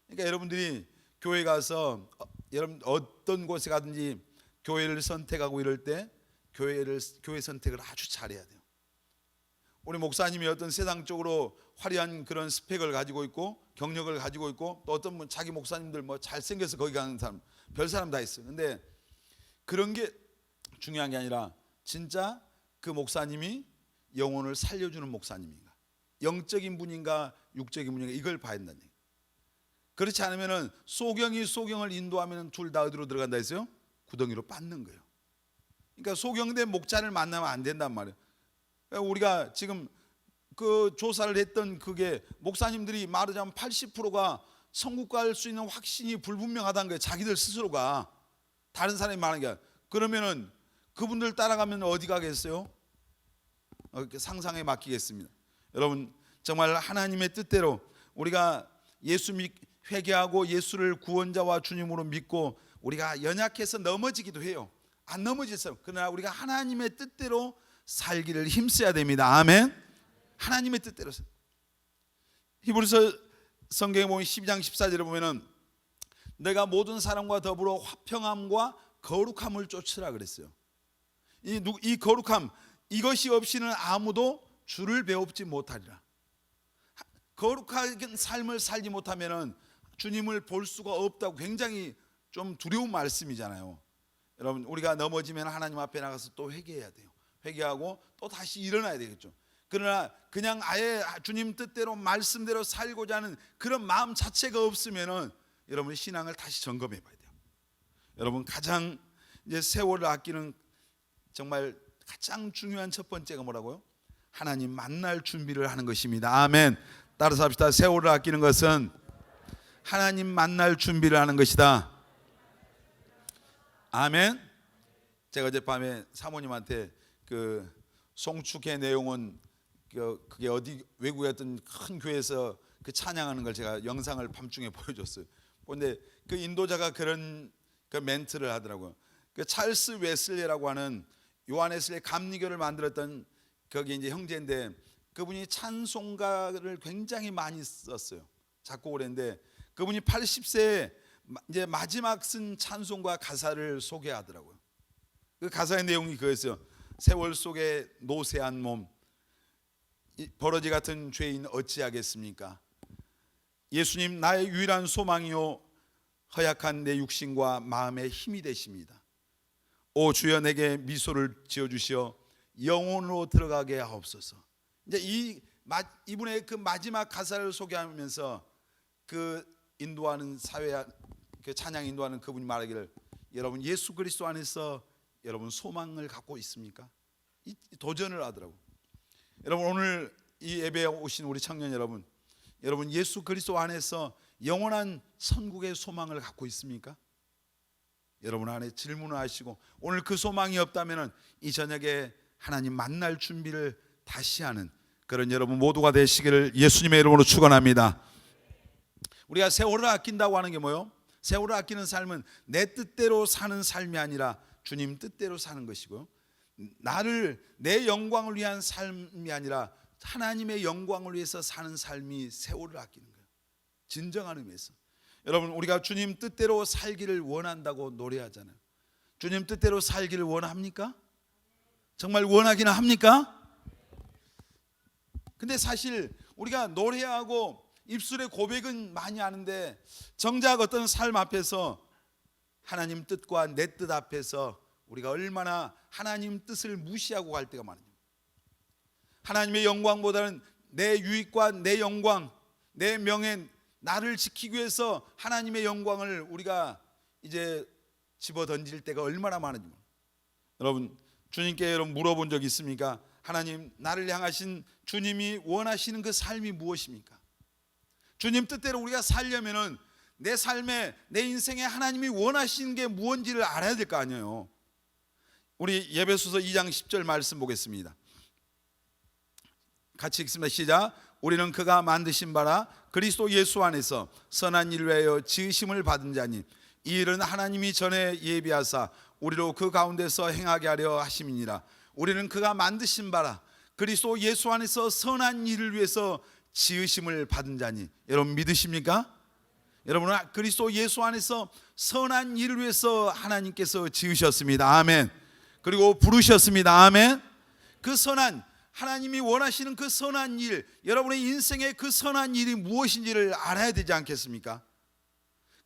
그러니까 여러분들이 교회 가서 여러분 어떤 곳에 가든지 교회를 선택하고 이럴 때 교회 선택을 아주 잘해야 돼요. 우리 목사님이 어떤 세상적으로 화려한 그런 스펙을 가지고 있고 경력을 가지고 있고 또 어떤 분 자기 목사님들 뭐 잘생겨서 거기 가는 사람 별 사람 다 있어요. 근데 그런 게 중요한 게 아니라 진짜 그 목사님이 영혼을 살려주는 목사님인가, 영적인 분인가 육적인 분인가, 이걸 봐야 된다는 얘기예요. 그렇지 않으면 소경이 소경을 인도하면 둘 다 어디로 들어간다 했어요? 구덩이로 빠는 거예요. 그러니까 소경된 목자를 만나면 안 된단 말이에요. 우리가 지금 그 조사를 했던 그게 목사님들이 말하자면 80%가 천국 갈 수 있는 확신이 불분명하다는 거예요. 자기들 스스로가. 다른 사람이 말하는 게 아니라. 그러면은 그분들 따라가면 어디 가겠어요? 상상에 맡기겠습니다. 여러분 정말 하나님의 뜻대로 우리가 예수 회개하고 예수를 구원자와 주님으로 믿고 우리가 연약해서 넘어지기도 해요. 안 넘어졌어요. 그러나 우리가 하나님의 뜻대로 살기를 힘써야 됩니다. 아멘. 하나님의 뜻대로. 히브리서 성경에 보면 12장 14절에 보면은 내가 모든 사람과 더불어 화평함과 거룩함을 쫓으라 그랬어요. 이 거룩함, 이것이 없이는 아무도 주를 배웁지 못하리라. 거룩한 삶을 살지 못하면은 주님을 볼 수가 없다고 굉장히 좀 두려운 말씀이잖아요. 여러분 우리가 넘어지면 하나님 앞에 나가서 또 회개해야 돼요. 회개하고 또 다시 일어나야 되겠죠. 그러나 그냥 아예 주님 뜻대로 말씀대로 살고자 하는 그런 마음 자체가 없으면은 여러분의 신앙을 다시 점검해 봐야 돼요. 여러분 가장 이제 세월을 아끼는 정말 가장 중요한 첫 번째가 뭐라고요? 하나님 만날 준비를 하는 것입니다. 아멘. 따라서 합시다. 세월을 아끼는 것은 하나님 만날 준비를 하는 것이다. 아멘. 제가 어젯밤에 사모님한테 그 송축의 내용은 그게 어디 외국의 어떤 큰 교회에서 그 찬양하는 걸 제가 영상을 밤중에 보여줬어요. 그런데 그 인도자가 그런 그 멘트를 하더라고요. 그 찰스 웨슬리라고 하는 요한웨슬리의 감리교를 만들었던 거기 이제 형제인데 그분이 찬송가를 굉장히 많이 썼어요. 작곡을 했는데 그분이 80세에 이제 마지막 쓴 찬송가 가사를 소개하더라고요. 그 가사의 내용이 그거였어요. 세월 속에 노쇠한 몸, 버러지 같은 죄인 어찌하겠습니까? 예수님 나의 유일한 소망이요 허약한 내 육신과 마음의 힘이 되십니다. 오 주여 내게 미소를 지어주시어 영혼으로 들어가게 하옵소서. 이제 이분의 그 마지막 가사를 소개하면서 그 인도하는 사회 그 찬양 인도하는 그분이 말하기를 여러분 예수 그리스도 안에서 여러분 소망을 갖고 있습니까? 이 도전을 하더라고. 여러분 오늘 이 예배에 오신 우리 청년 여러분 예수 그리스도 안에서 영원한 천국의 소망을 갖고 있습니까? 여러분 안에 질문을 하시고 오늘 그 소망이 없다면 이 저녁에 하나님 만날 준비를 다시 하는 그런 여러분 모두가 되시기를 예수님의 이름으로 축원합니다. 우리가 세월을 아낀다고 하는 게 뭐예요? 세월을 아끼는 삶은 내 뜻대로 사는 삶이 아니라 주님 뜻대로 사는 것이고요. 내 영광을 위한 삶이 아니라 하나님의 영광을 위해서 사는 삶이 세월을 아끼는 거예요. 진정한 의미에서. 여러분 우리가 주님 뜻대로 살기를 원한다고 노래하잖아요. 주님 뜻대로 살기를 원합니까? 정말 원하기는 합니까? 근데 사실 우리가 노래하고 입술의 고백은 많이 하는데 정작 어떤 삶 앞에서 하나님 뜻과 내 뜻 앞에서 우리가 얼마나 하나님 뜻을 무시하고 갈 때가 많아요. 하나님의 영광보다는 내 유익과 내 영광, 내 명예, 나를 지키기 위해서 하나님의 영광을 우리가 이제 집어 던질 때가 얼마나 많은지. 여러분 주님께 여러분 물어본 적 있습니까? 하나님 나를 향하신 주님이 원하시는 그 삶이 무엇입니까? 주님 뜻대로 우리가 살려면은 내 삶에 내 인생에 하나님이 원하시는 게 무엇인지를 알아야 될 거 아니에요. 우리 에베소서 2장 10절 말씀 보겠습니다. 같이 읽습니다. 시작. 우리는 그가 만드신 바라 그리스도 예수 안에서 선한 일을 위하여 지으심을 받은 자니 이 일은 하나님이 전에 예비하사 우리로 그 가운데서 행하게 하려 하심이니라. 우리는 그가 만드신 바라 그리스도 예수 안에서 선한 일을 위해서 지으심을 받은 자니. 여러분 믿으십니까? 여러분은 그리스도 예수 안에서 선한 일을 위해서 하나님께서 지으셨습니다. 아멘. 그리고 부르셨습니다. 아멘. 그 선한, 하나님이 원하시는 그 선한 일, 여러분의 인생의 그 선한 일이 무엇인지를 알아야 되지 않겠습니까?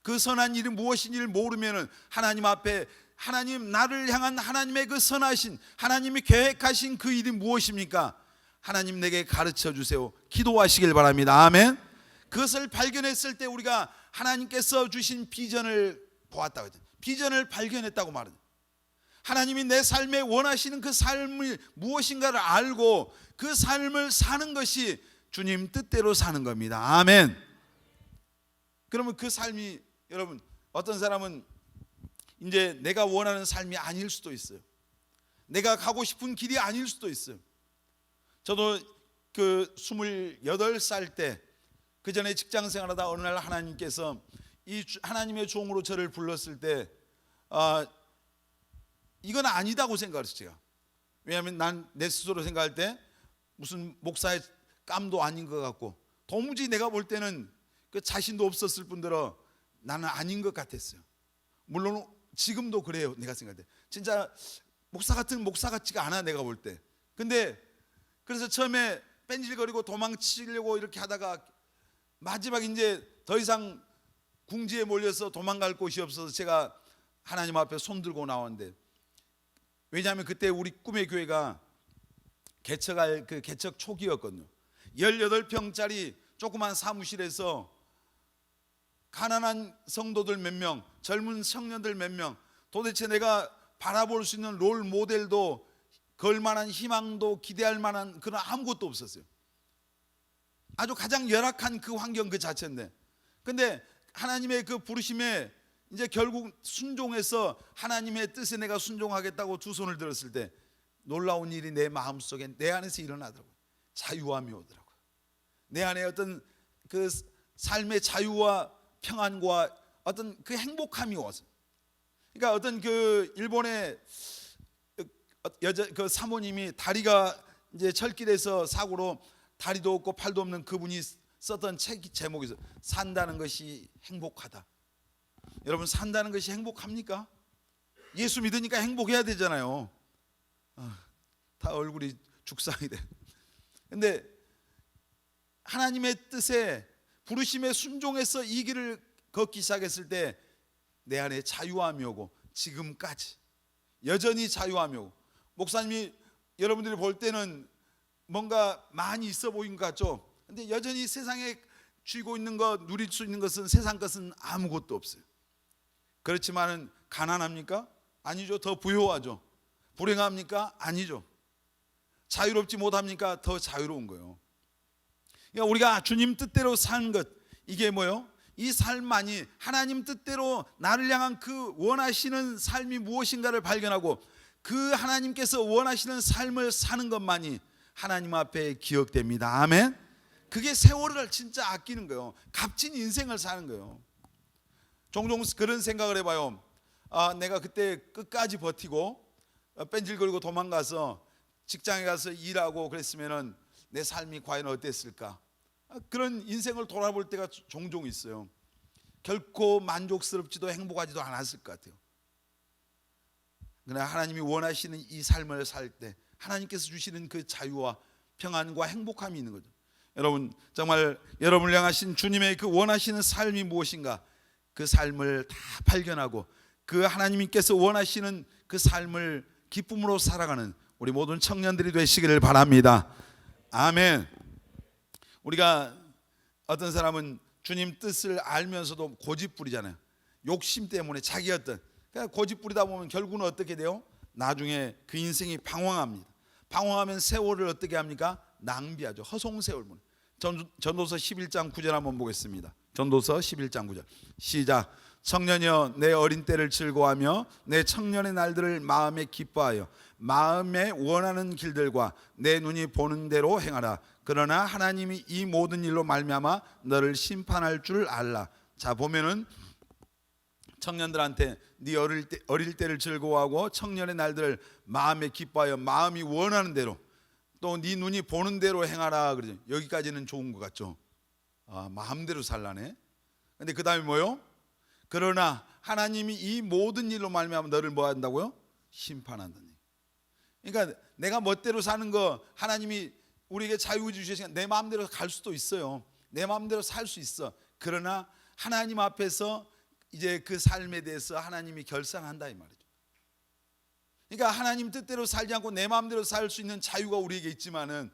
그 선한 일이 무엇인지를 모르면은 하나님 앞에, 하나님, 나를 향한 하나님의 그 선하신, 하나님이 계획하신 그 일이 무엇입니까? 하나님 내게 가르쳐 주세요. 기도하시길 바랍니다. 아멘. 그것을 발견했을 때 우리가 하나님께서 주신 비전을 보았다고 하죠. 비전을 발견했다고 말하죠. 하나님이 내 삶에 원하시는 그 삶이 무엇인가를 알고 그 삶을 사는 것이 주님 뜻대로 사는 겁니다. 아멘. 그러면 그 삶이, 여러분, 어떤 사람은 이제 내가 원하는 삶이 아닐 수도 있어요. 내가 가고 싶은 길이 아닐 수도 있어요. 저도 그 28살 때, 그 전에 직장 생활하다 어느 날 하나님께서 이 하나님의 종으로 저를 불렀을 때 이건 아니다고 생각했어요. 제가. 왜냐하면 난 내 스스로 생각할 때 무슨 목사의 깜도 아닌 것 같고 도무지 내가 볼 때는 그 자신도 없었을 뿐더러 나는 아닌 것 같았어요. 물론 지금도 그래요. 내가 생각할 때 진짜 목사 같은 목사 같지가 않아, 내가 볼 때. 근데 그래서 처음에 뺀질거리고 도망치려고 이렇게 하다가 마지막 이제 더 이상 궁지에 몰려서 도망갈 곳이 없어서 제가 하나님 앞에 손 들고 나왔는데, 왜냐하면 그때 우리 꿈의 교회가 개척할 그 개척 초기였거든요. 18평짜리 조그만 사무실에서 가난한 성도들 몇 명, 젊은 청년들 몇 명, 도대체 내가 바라볼 수 있는 롤 모델도 걸만한 희망도 기대할 만한 그런 아무것도 없었어요. 아주 가장 열악한 그 환경 그 자체인데, 근데 하나님의 그 부르심에 이제 결국 순종해서 하나님의 뜻에 내가 순종하겠다고 두 손을 들었을 때 놀라운 일이 내 마음속에, 내 안에서 일어나더라고요. 자유함이 오더라고요. 내 안에 어떤 그 삶의 자유와 평안과 어떤 그 행복함이 와서, 그러니까 어떤 그 일본의 여자 그 사모님이 다리가 이제 철길에서 사고로 다리도 없고 팔도 없는 그분이 썼던 책 제목이 있어요. 산다는 것이 행복하다. 여러분, 산다는 것이 행복합니까? 예수 믿으니까 행복해야 되잖아요. 다 얼굴이 죽상이 돼. 근데 하나님의 뜻에 부르심에 순종해서 이 길을 걷기 시작했을 때 내 안에 자유함이 오고, 지금까지 여전히 자유함이 오고, 목사님이 여러분들이 볼 때는 뭔가 많이 있어 보인 것 같죠? 근데 여전히 세상에 쥐고 있는 것, 누릴 수 있는 것은, 세상 것은 아무것도 없어요. 그렇지만은 가난합니까? 아니죠. 더 부유하죠. 불행합니까? 아니죠. 자유롭지 못합니까? 더 자유로운 거예요. 그러니까 우리가 주님 뜻대로 사는 것, 이게 뭐요? 이 삶만이 하나님 뜻대로 나를 향한 그 원하시는 삶이 무엇인가를 발견하고 그 하나님께서 원하시는 삶을 사는 것만이 하나님 앞에 기억됩니다. 아멘. 그게 세월을 진짜 아끼는 거예요. 값진 인생을 사는 거예요. 종종 그런 생각을 해봐요. 내가 그때 끝까지 버티고 뺀질거리고 도망가서 직장에 가서 일하고 그랬으면은 내 삶이 과연 어땠을까? 그런 인생을 돌아볼 때가 종종 있어요. 결코 만족스럽지도 행복하지도 않았을 것 같아요. 그러나 하나님이 원하시는 이 삶을 살 때 하나님께서 주시는 그 자유와 평안과 행복함이 있는 거죠. 여러분, 정말 여러분을 향하신 주님의 그 원하시는 삶이 무엇인가, 그 삶을 다 발견하고 그 하나님께서 원하시는 그 삶을 기쁨으로 살아가는 우리 모든 청년들이 되시기를 바랍니다. 아멘. 우리가 어떤 사람은 주님 뜻을 알면서도 고집 부리잖아요. 욕심 때문에 자기 어떤, 그러니까 고집 부리다 보면 결국은 어떻게 돼요? 나중에 그 인생이 방황합니다. 방황하면 세월을 어떻게 합니까? 낭비하죠. 허송세월. 전도서 11장 9절 한번 보겠습니다. 전도서 11장 9절 시작. 청년이여 내 어린 때를 즐거워하며 내 청년의 날들을 마음에 기뻐하여 마음에 원하는 길들과 내 눈이 보는 대로 행하라. 그러나 하나님이 이 모든 일로 말미암아 너를 심판할 줄 알라. 자, 보면은 청년들한테 네 어릴 때를 즐거워하고 청년의 날들을 마음에 기뻐하여 마음이 원하는 대로 또 네 눈이 보는 대로 행하라 그러죠. 여기까지는 좋은 것 같죠. 마음대로 살라네. 근데 그 다음에 뭐요? 그러나 하나님이 이 모든 일로 말미암아 너를 뭐 한다고요? 심판한다니. 그러니까 내가 멋대로 사는 거 하나님이 우리에게 자유 주시니까 내 마음대로 갈 수도 있어요. 내 마음대로 살 수 있어. 그러나 하나님 앞에서 이제 그 삶에 대해서 하나님이 결산한다 이 말이죠. 그러니까 하나님 뜻대로 살지 않고 내 마음대로 살 수 있는 자유가 우리에게 있지만은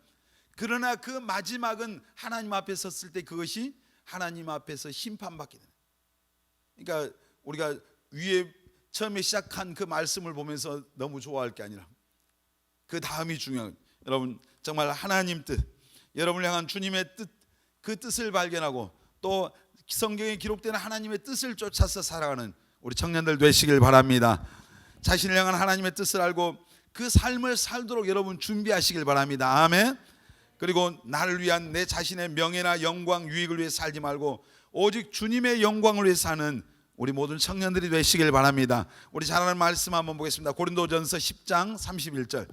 그러나 그 마지막은 하나님 앞에 섰을 때 그것이 하나님 앞에서 심판받게 되는. 그러니까 우리가 위에 처음에 시작한 그 말씀을 보면서 너무 좋아할 게 아니라 그 다음이 중요한. 여러분 정말 하나님 뜻, 여러분을 향한 주님의 뜻, 그 뜻을 발견하고 또 성경에 기록되는 하나님의 뜻을 쫓아서 살아가는 우리 청년들 되시길 바랍니다. 자신을 향한 하나님의 뜻을 알고 그 삶을 살도록 여러분 준비하시길 바랍니다. 아멘. 그리고 나를 위한 내 자신의 명예나 영광, 유익을 위해 살지 말고 오직 주님의 영광을 위해 사는 우리 모든 청년들이 되시길 바랍니다. 우리 잘 아는 말씀 한번 보겠습니다. 고린도전서 10장 31절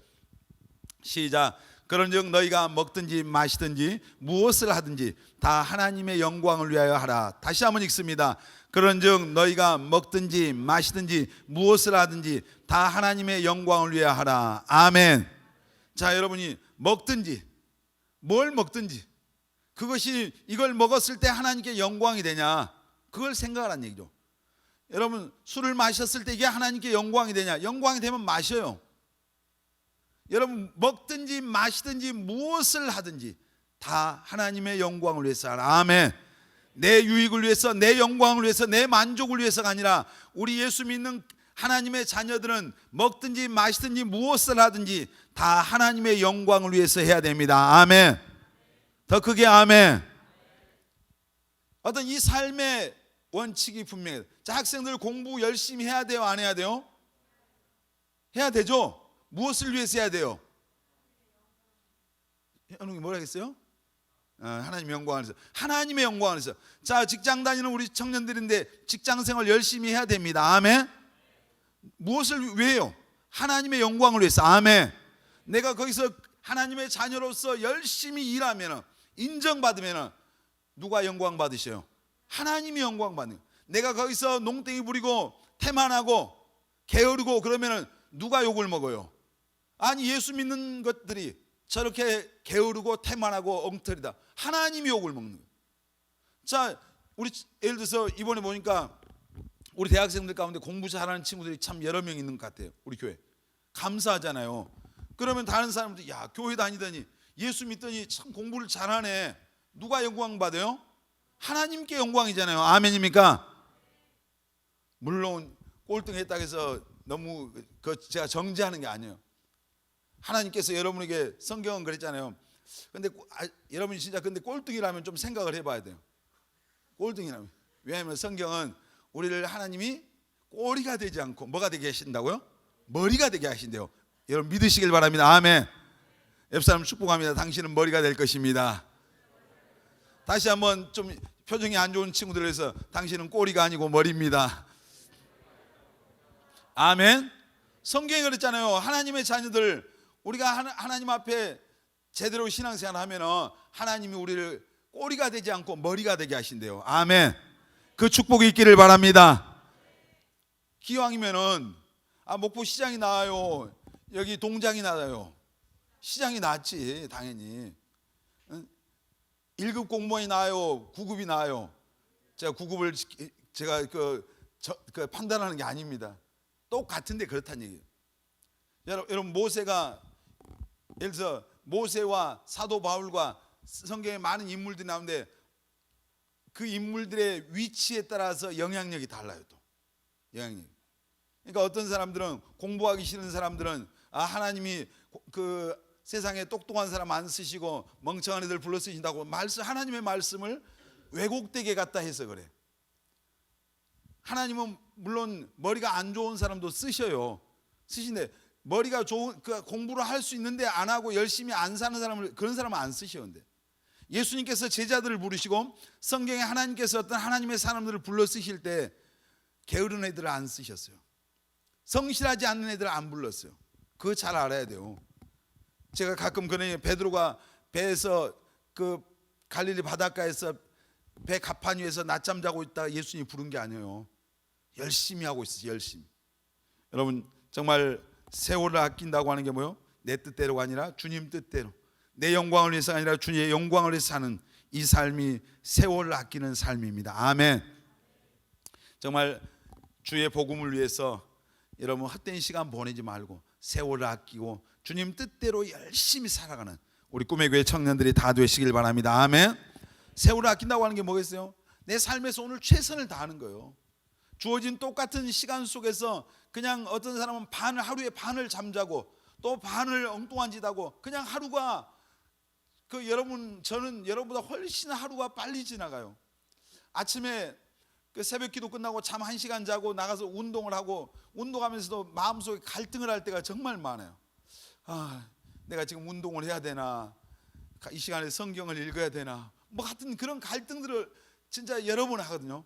시작. 그런즉 너희가 먹든지 마시든지 무엇을 하든지 다 하나님의 영광을 위하여 하라. 다시 한번 읽습니다. 그런즉 너희가 먹든지 마시든지 무엇을 하든지 다 하나님의 영광을 위하여 하라. 아멘. 자, 여러분이 먹든지 뭘 먹든지 그것이 이걸 먹었을 때 하나님께 영광이 되냐, 그걸 생각하라는 얘기죠. 여러분 술을 마셨을 때 이게 하나님께 영광이 되냐, 영광이 되면 마셔요. 여러분 먹든지 마시든지 무엇을 하든지 다 하나님의 영광을 위해서 하라. 아멘. 내 유익을 위해서, 내 영광을 위해서, 내 만족을 위해서가 아니라 우리 예수 믿는 하나님의 자녀들은 먹든지 마시든지 무엇을 하든지 다 하나님의 영광을 위해서 해야 됩니다. 아멘. 더 크게 아멘. 어떤 이 삶의 원칙이 분명해요. 자, 학생들 공부 열심히 해야 돼요, 안 해야 돼요? 해야 되죠. 무엇을 위해서 해야 돼요? 여러분이 뭐라 했어요? 하나님의 영광을 위해서. 하나님의 영광을 위해서. 자, 직장 다니는 우리 청년들인데 직장생활 열심히 해야 됩니다. 아멘. 무엇을 위해요? 하나님의 영광을 위해서. 아멘. 내가 거기서 하나님의 자녀로서 열심히 일하면 인정받으면 누가 영광 받으셔요? 하나님이 영광 받는. 내가 거기서 농땡이 부리고 태만하고 게으르고 그러면 누가 욕을 먹어요? 아니, 예수 믿는 것들이 저렇게 게으르고 태만하고 엉터리다, 하나님이 욕을 먹는 거예요. 자, 우리 예를 들어서 이번에 보니까 우리 대학생들 가운데 공부 잘하는 친구들이 참 여러 명 있는 것 같아요. 우리 교회 감사하잖아요. 그러면 다른 사람들 야, 교회 다니더니 예수 믿더니 참 공부를 잘하네, 누가 영광 받아요? 하나님께 영광이잖아요. 아멘입니까? 물론 꼴등했다고 해서 너무 제가 정죄하는 게 아니에요. 하나님께서 여러분에게, 성경은 그랬잖아요. 근데 여러분이 진짜 근데 꼴등이라면 좀 생각을 해봐야 돼요. 꼴등이라면. 왜냐하면 성경은 우리를 하나님이 꼬리가 되지 않고 뭐가 되게 하신다고요? 머리가 되게 하신대요. 여러분 믿으시길 바랍니다. 아멘. 옆 사람 축복합니다. 당신은 머리가 될 것입니다. 다시 한번 좀 표정이 안 좋은 친구들 위해서 당신은 꼬리가 아니고 머리입니다. 아멘. 성경이 그랬잖아요. 하나님의 자녀들, 우리가 하나님 앞에 제대로 신앙생활 하면 하나님이 우리를 꼬리가 되지 않고 머리가 되게 하신대요. 아멘. 그 축복이 있기를 바랍니다. 기왕이면은 목포 시장이 나와요, 여기 동장이 나와요. 시장이 낫지 당연히. 1급 공무원이 나와요, 9급이 나와요. 제가 9급을 제가 그 판단하는 게 아닙니다. 똑같은데 그렇다는 얘기예요. 여러분 모세가, 예를 들어서 모세와 사도 바울과 성경에 많은 인물들이 나오는데 그 인물들의 위치에 따라서 영향력이 달라요. 또 영향력. 그러니까 어떤 사람들은, 공부하기 싫은 사람들은 하나님이 그 세상에 똑똑한 사람 안 쓰시고 멍청한 애들 불러 쓰신다고 하나님의 말씀을 왜곡되게 갖다 해서 그래. 하나님은 물론 머리가 안 좋은 사람도 쓰셔요. 쓰신데 머리가 좋은 그 공부를 할 수 있는데 안 하고 열심히 안 사는 사람을, 그런 사람은 안 쓰시는데, 예수님께서 제자들을 부르시고 성경에 하나님께서 어떤 하나님의 사람들을 불러 쓰실 때 게으른 애들을 안 쓰셨어요. 성실하지 않는 애들을 안 불렀어요. 그거 잘 알아야 돼요. 제가 가끔 그런, 베드로가 배에서 그 갈릴리 바닷가에서 배 갑판 위에서 낮잠 자고 있다가 예수님이 부른 게 아니에요. 열심히 하고 있어요. 열심히. 여러분, 정말 세월을 아낀다고 하는 게 뭐예요? 내 뜻대로가 아니라 주님 뜻대로, 내 영광을 위해서가 아니라 주님의 영광을 위해서 사는 이 삶이 세월을 아끼는 삶입니다. 아멘. 정말 주의 복음을 위해서 여러분 헛된 시간 보내지 말고 세월을 아끼고 주님 뜻대로 열심히 살아가는 우리 꿈의 교회 청년들이 다 되시길 바랍니다. 아멘. 세월을 아낀다고 하는 게 뭐겠어요? 내 삶에서 오늘 최선을 다하는 거예요. 주어진 똑같은 시간 속에서 그냥 어떤 사람은 하루에 반을 잠자고 또 반을 엉뚱한 짓 하고 그냥 하루가 저는 여러분보다 훨씬 하루가 빨리 지나가요. 아침에 그 새벽 기도 끝나고 잠 1시간 자고 나가서 운동을 하고, 운동하면서도 마음속에 갈등을 할 때가 정말 많아요. 내가 지금 운동을 해야 되나, 이 시간에 성경을 읽어야 되나, 뭐 같은 그런 갈등들을 진짜 여러 번 하거든요.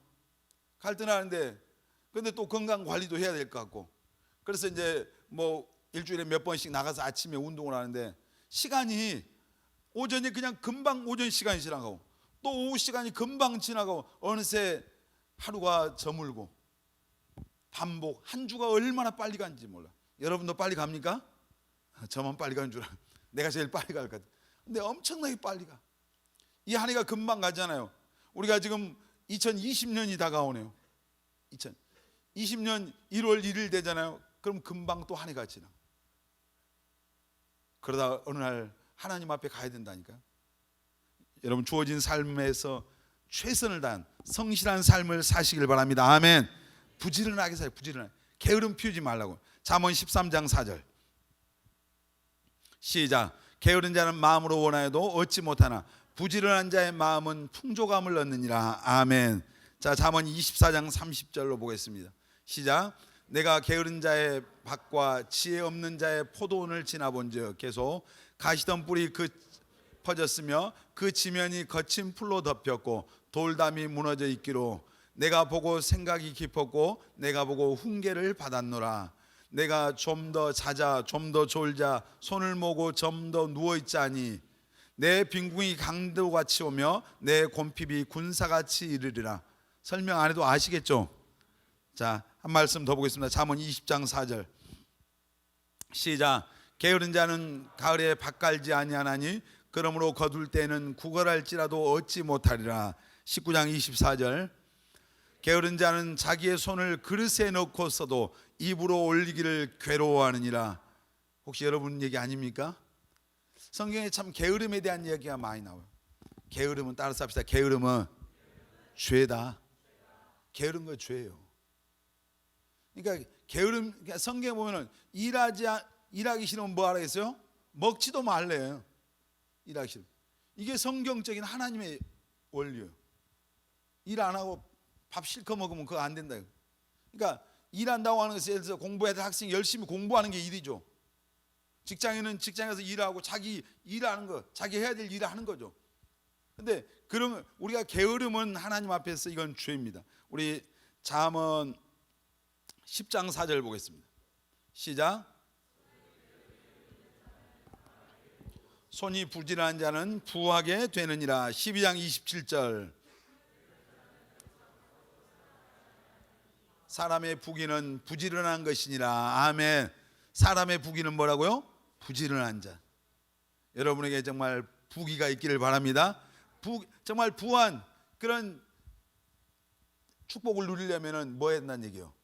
갈등하는데, 근데 또 건강 관리도 해야 될 것 같고, 그래서 이제 뭐 일주일에 몇 번씩 나가서 아침에 운동을 하는데, 시간이 오전에 그냥 금방 오전 시간이 지나가고 또 오후 시간이 금방 지나가고 어느새 하루가 저물고, 반복. 한 주가 얼마나 빨리 간지 몰라. 여러분도 빨리 갑니까? 저만 빨리 가는 줄 알아. 내가 제일 빨리 갈 것 같아. 근데 엄청나게 빨리 가. 이 한 해가 금방 가잖아요. 우리가 지금 2020년이 다가오네요. 2020년 1월 1일 되잖아요. 그럼 금방 또 한 해가 지나. 그러다 어느 날 하나님 앞에 가야 된다니까요. 여러분, 주어진 삶에서 최선을 다한 성실한 삶을 사시길 바랍니다. 아멘. 부지런하게 살아요. 부지런하게. 게으름 피우지 말라고. 잠언 13장 4절 시작. 게으른 자는 마음으로 원하여도 얻지 못하나 부지런한 자의 마음은 풍족함을 얻느니라. 아멘. 자, 잠언 24장 30절로 보겠습니다. 시작. 내가 게으른 자의 밭과 지혜 없는 자의 포도원을 지나본즉 계속 가시던 뿔이 퍼졌으며 그 지면이 거친 풀로 덮였고 돌담이 무너져 있기로 내가 보고 생각이 깊었고 내가 보고 훈계를 받았노라. 내가 좀 더 자자 좀 더 졸자 손을 모고 좀 더 누워있자니 내 빈궁이 강도같이 오며 내 곰핍이 군사같이 이르리라. 설명 안 해도 아시겠죠? 자, 한 말씀 더 보겠습니다. 잠언 20장 4절 시작. 게으른 자는 가을에 밭 갈지 아니하나니 그러므로 거둘 때는 구걸할지라도 얻지 못하리라. 19장 24절 게으른 자는 자기의 손을 그릇에 넣고 써도 입으로 올리기를 괴로워하느니라. 혹시 여러분 얘기 아닙니까? 성경에 참 게으름에 대한 이야기가 많이 나와요. 게으름은, 따라서 합시다. 게으름은 죄다. 게으른 거 죄예요. 그러니까 게으름, 성경에 보면은 일하기 싫으면 뭐 하라겠어요? 먹지도 말래요. 일하기 싫으면. 이게 성경적인 하나님의 원리예요. 일 안 하고 밥 실컷 먹으면 그거 안 된다. 그러니까 일한다고 하는 것은 예를 들어서 공부해야 될 학생이 열심히 공부하는 게 일이죠. 직장인은 직장에서 일하고 자기 일하는 거, 자기 해야 될 일을 하는 거죠. 근데 그러면 우리가 게으름은 하나님 앞에서 이건 죄입니다. 우리 잠언 10장 4절 보겠습니다. 시작. 손이 부지런한 자는 부하게 되느니라. 12장 27절 사람의 부귀는 부지런한 것이니라. 아멘. 사람의 부귀는 뭐라고요? 부지런한 자. 여러분에게 정말 부귀가 있기를 바랍니다. 정말 부한 그런 축복을 누리려면 뭐 해야 된다는 얘기예요?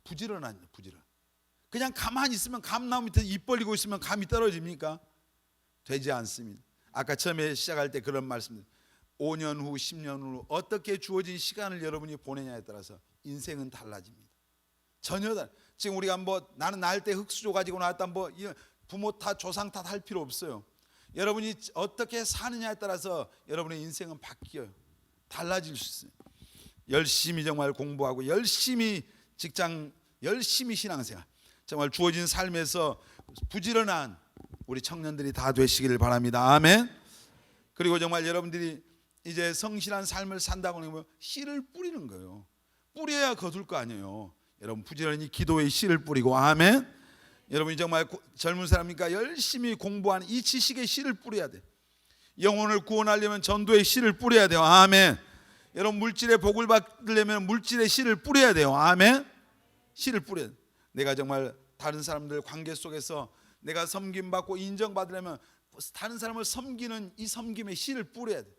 부지런. 그냥 가만히 있으면 감나무 밑에 입 벌리고 있으면 감이 떨어집니까? 되지 않습니다. 아까 처음에 시작할 때 그런 말씀, 5년 후 10년 후 어떻게 주어진 시간을 여러분이 보내냐에 따라서 인생은 달라집니다. 전혀 다르. 지금 우리가 뭐 나는 날 때 흙수저 가지고 나왔다 뭐 부모 탓 조상 탓 할 필요 없어요. 여러분이 어떻게 사느냐에 따라서 여러분의 인생은 바뀌어요. 달라질 수 있어요. 열심히 정말 공부하고 열심히 직장, 열심히 신앙생활, 정말 주어진 삶에서 부지런한 우리 청년들이 다 되시기를 바랍니다. 아멘. 그리고 정말 여러분들이 이제 성실한 삶을 산다고 하면 씨를 뿌리는 거예요. 뿌려야 거둘 거 아니에요. 여러분 부지런히 기도에 씨를 뿌리고, 아멘. 여러분이 정말 젊은 사람이니까 열심히 공부하는 이 지식에 씨를 뿌려야 돼. 영혼을 구원하려면 전도에 씨를 뿌려야 돼요. 아멘. 여러분 물질의 복을 받으려면 물질의 씨를 뿌려야 돼요. 아멘. 씨를 뿌려야 돼. 내가 정말 다른 사람들 관계 속에서 내가 섬김받고 인정받으려면 다른 사람을 섬기는 이 섬김의 씨를 뿌려야 돼.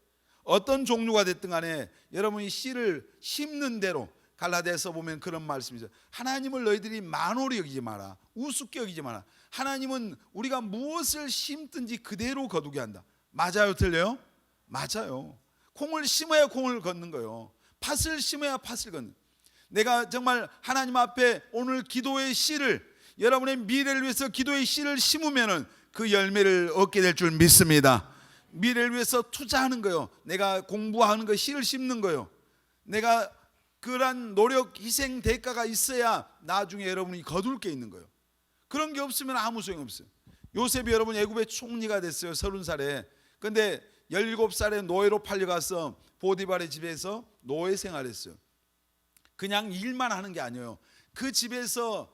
어떤 종류가 됐든 간에 여러분이 씨를 심는 대로, 갈라디아서 보면 그런 말씀이죠. 하나님을 너희들이 만홀히 여기지 마라, 우습게 여기지 마라. 하나님은 우리가 무엇을 심든지 그대로 거두게 한다. 맞아요, 틀려요? 맞아요. 콩을 심어야 콩을 걷는 거예요. 팥을 심어야 팥을 걷는 거예요. 내가 정말 하나님 앞에 오늘 기도의 씨를, 여러분의 미래를 위해서 기도의 씨를 심으면 그 열매를 얻게 될 줄 믿습니다. 미래를 위해서 투자하는 거예요. 내가 공부하는 거 씨를 심는 거예요. 내가 그런 노력, 희생, 대가가 있어야 나중에 여러분이 거둘 게 있는 거예요. 그런 게 없으면 아무 소용 없어요. 요셉이 여러분 애굽의 총리가 됐어요. 30살에. 근데 17살에 노예로 팔려가서 보디발의 집에서 노예 생활했어요. 그냥 일만 하는 게 아니에요. 그 집에서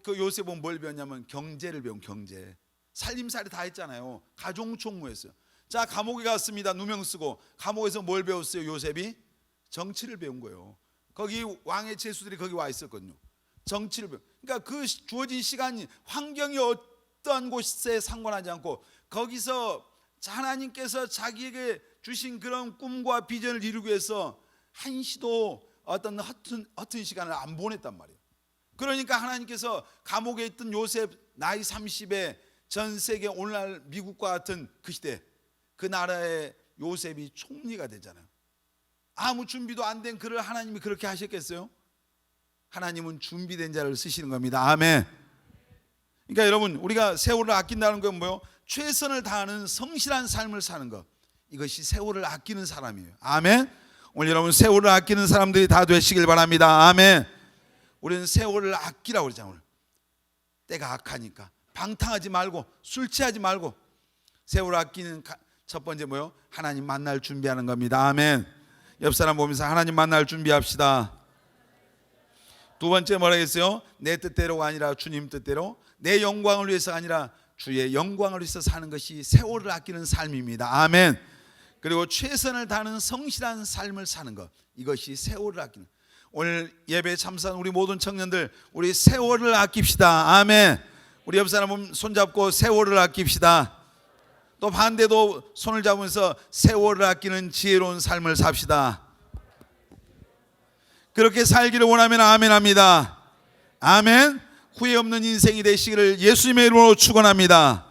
그 요셉은 뭘 배웠냐면 경제를 배운, 경제. 살림살이 다 했잖아요. 가종총무였어요. 자, 감옥에 갔습니다. 누명 쓰고. 감옥에서 뭘 배웠어요? 요셉이 정치를 배운 거예요. 거기 왕의 제수들이 거기 와 있었거든요. 정치를 배운. 그러니까 그 주어진 시간이, 환경이 어떠한 곳에 상관하지 않고 거기서 하나님께서 자기에게 주신 그런 꿈과 비전을 이루기 위해서 한시도 어떤 허튼 시간을 안 보냈단 말이에요. 그러니까 하나님께서 감옥에 있던 요셉 나이 30에 전 세계 오늘날 미국과 같은 그 시대, 그 나라의 요셉이 총리가 되잖아요. 아무 준비도 안 된 그를 하나님이 그렇게 하셨겠어요? 하나님은 준비된 자를 쓰시는 겁니다. 아멘. 그러니까 여러분, 우리가 세월을 아낀다는 건 뭐예요? 최선을 다하는 성실한 삶을 사는 것, 이것이 세월을 아끼는 사람이에요. 아멘. 오늘 여러분 세월을 아끼는 사람들이 다 되시길 바랍니다. 아멘. 우리는 세월을 아끼라고 그러잖아요. 오늘 때가 악하니까 방탕하지 말고, 술 취하지 말고. 세월을 아끼는 첫 번째 뭐예요? 하나님 만날 준비하는 겁니다. 아멘. 옆 사람 보면서 하나님 만날 준비합시다. 두 번째 뭐라 했어요? 내 뜻대로가 아니라 주님 뜻대로, 내 영광을 위해서가 아니라 주의 영광을 위해서 사는 것이 세월을 아끼는 삶입니다. 아멘. 그리고 최선을 다하는 성실한 삶을 사는 것, 이것이 세월을 아끼는. 오늘 예배에 참석한 우리 모든 청년들, 우리 세월을 아낍시다. 아멘. 우리 옆 사람 손잡고 세월을 아낍시다. 또 반대도 손을 잡으면서 세월을 아끼는 지혜로운 삶을 삽시다. 그렇게 살기를 원하면 아멘 합니다. 아멘. 후회 없는 인생이 되시기를 예수님의 이름으로 축원합니다.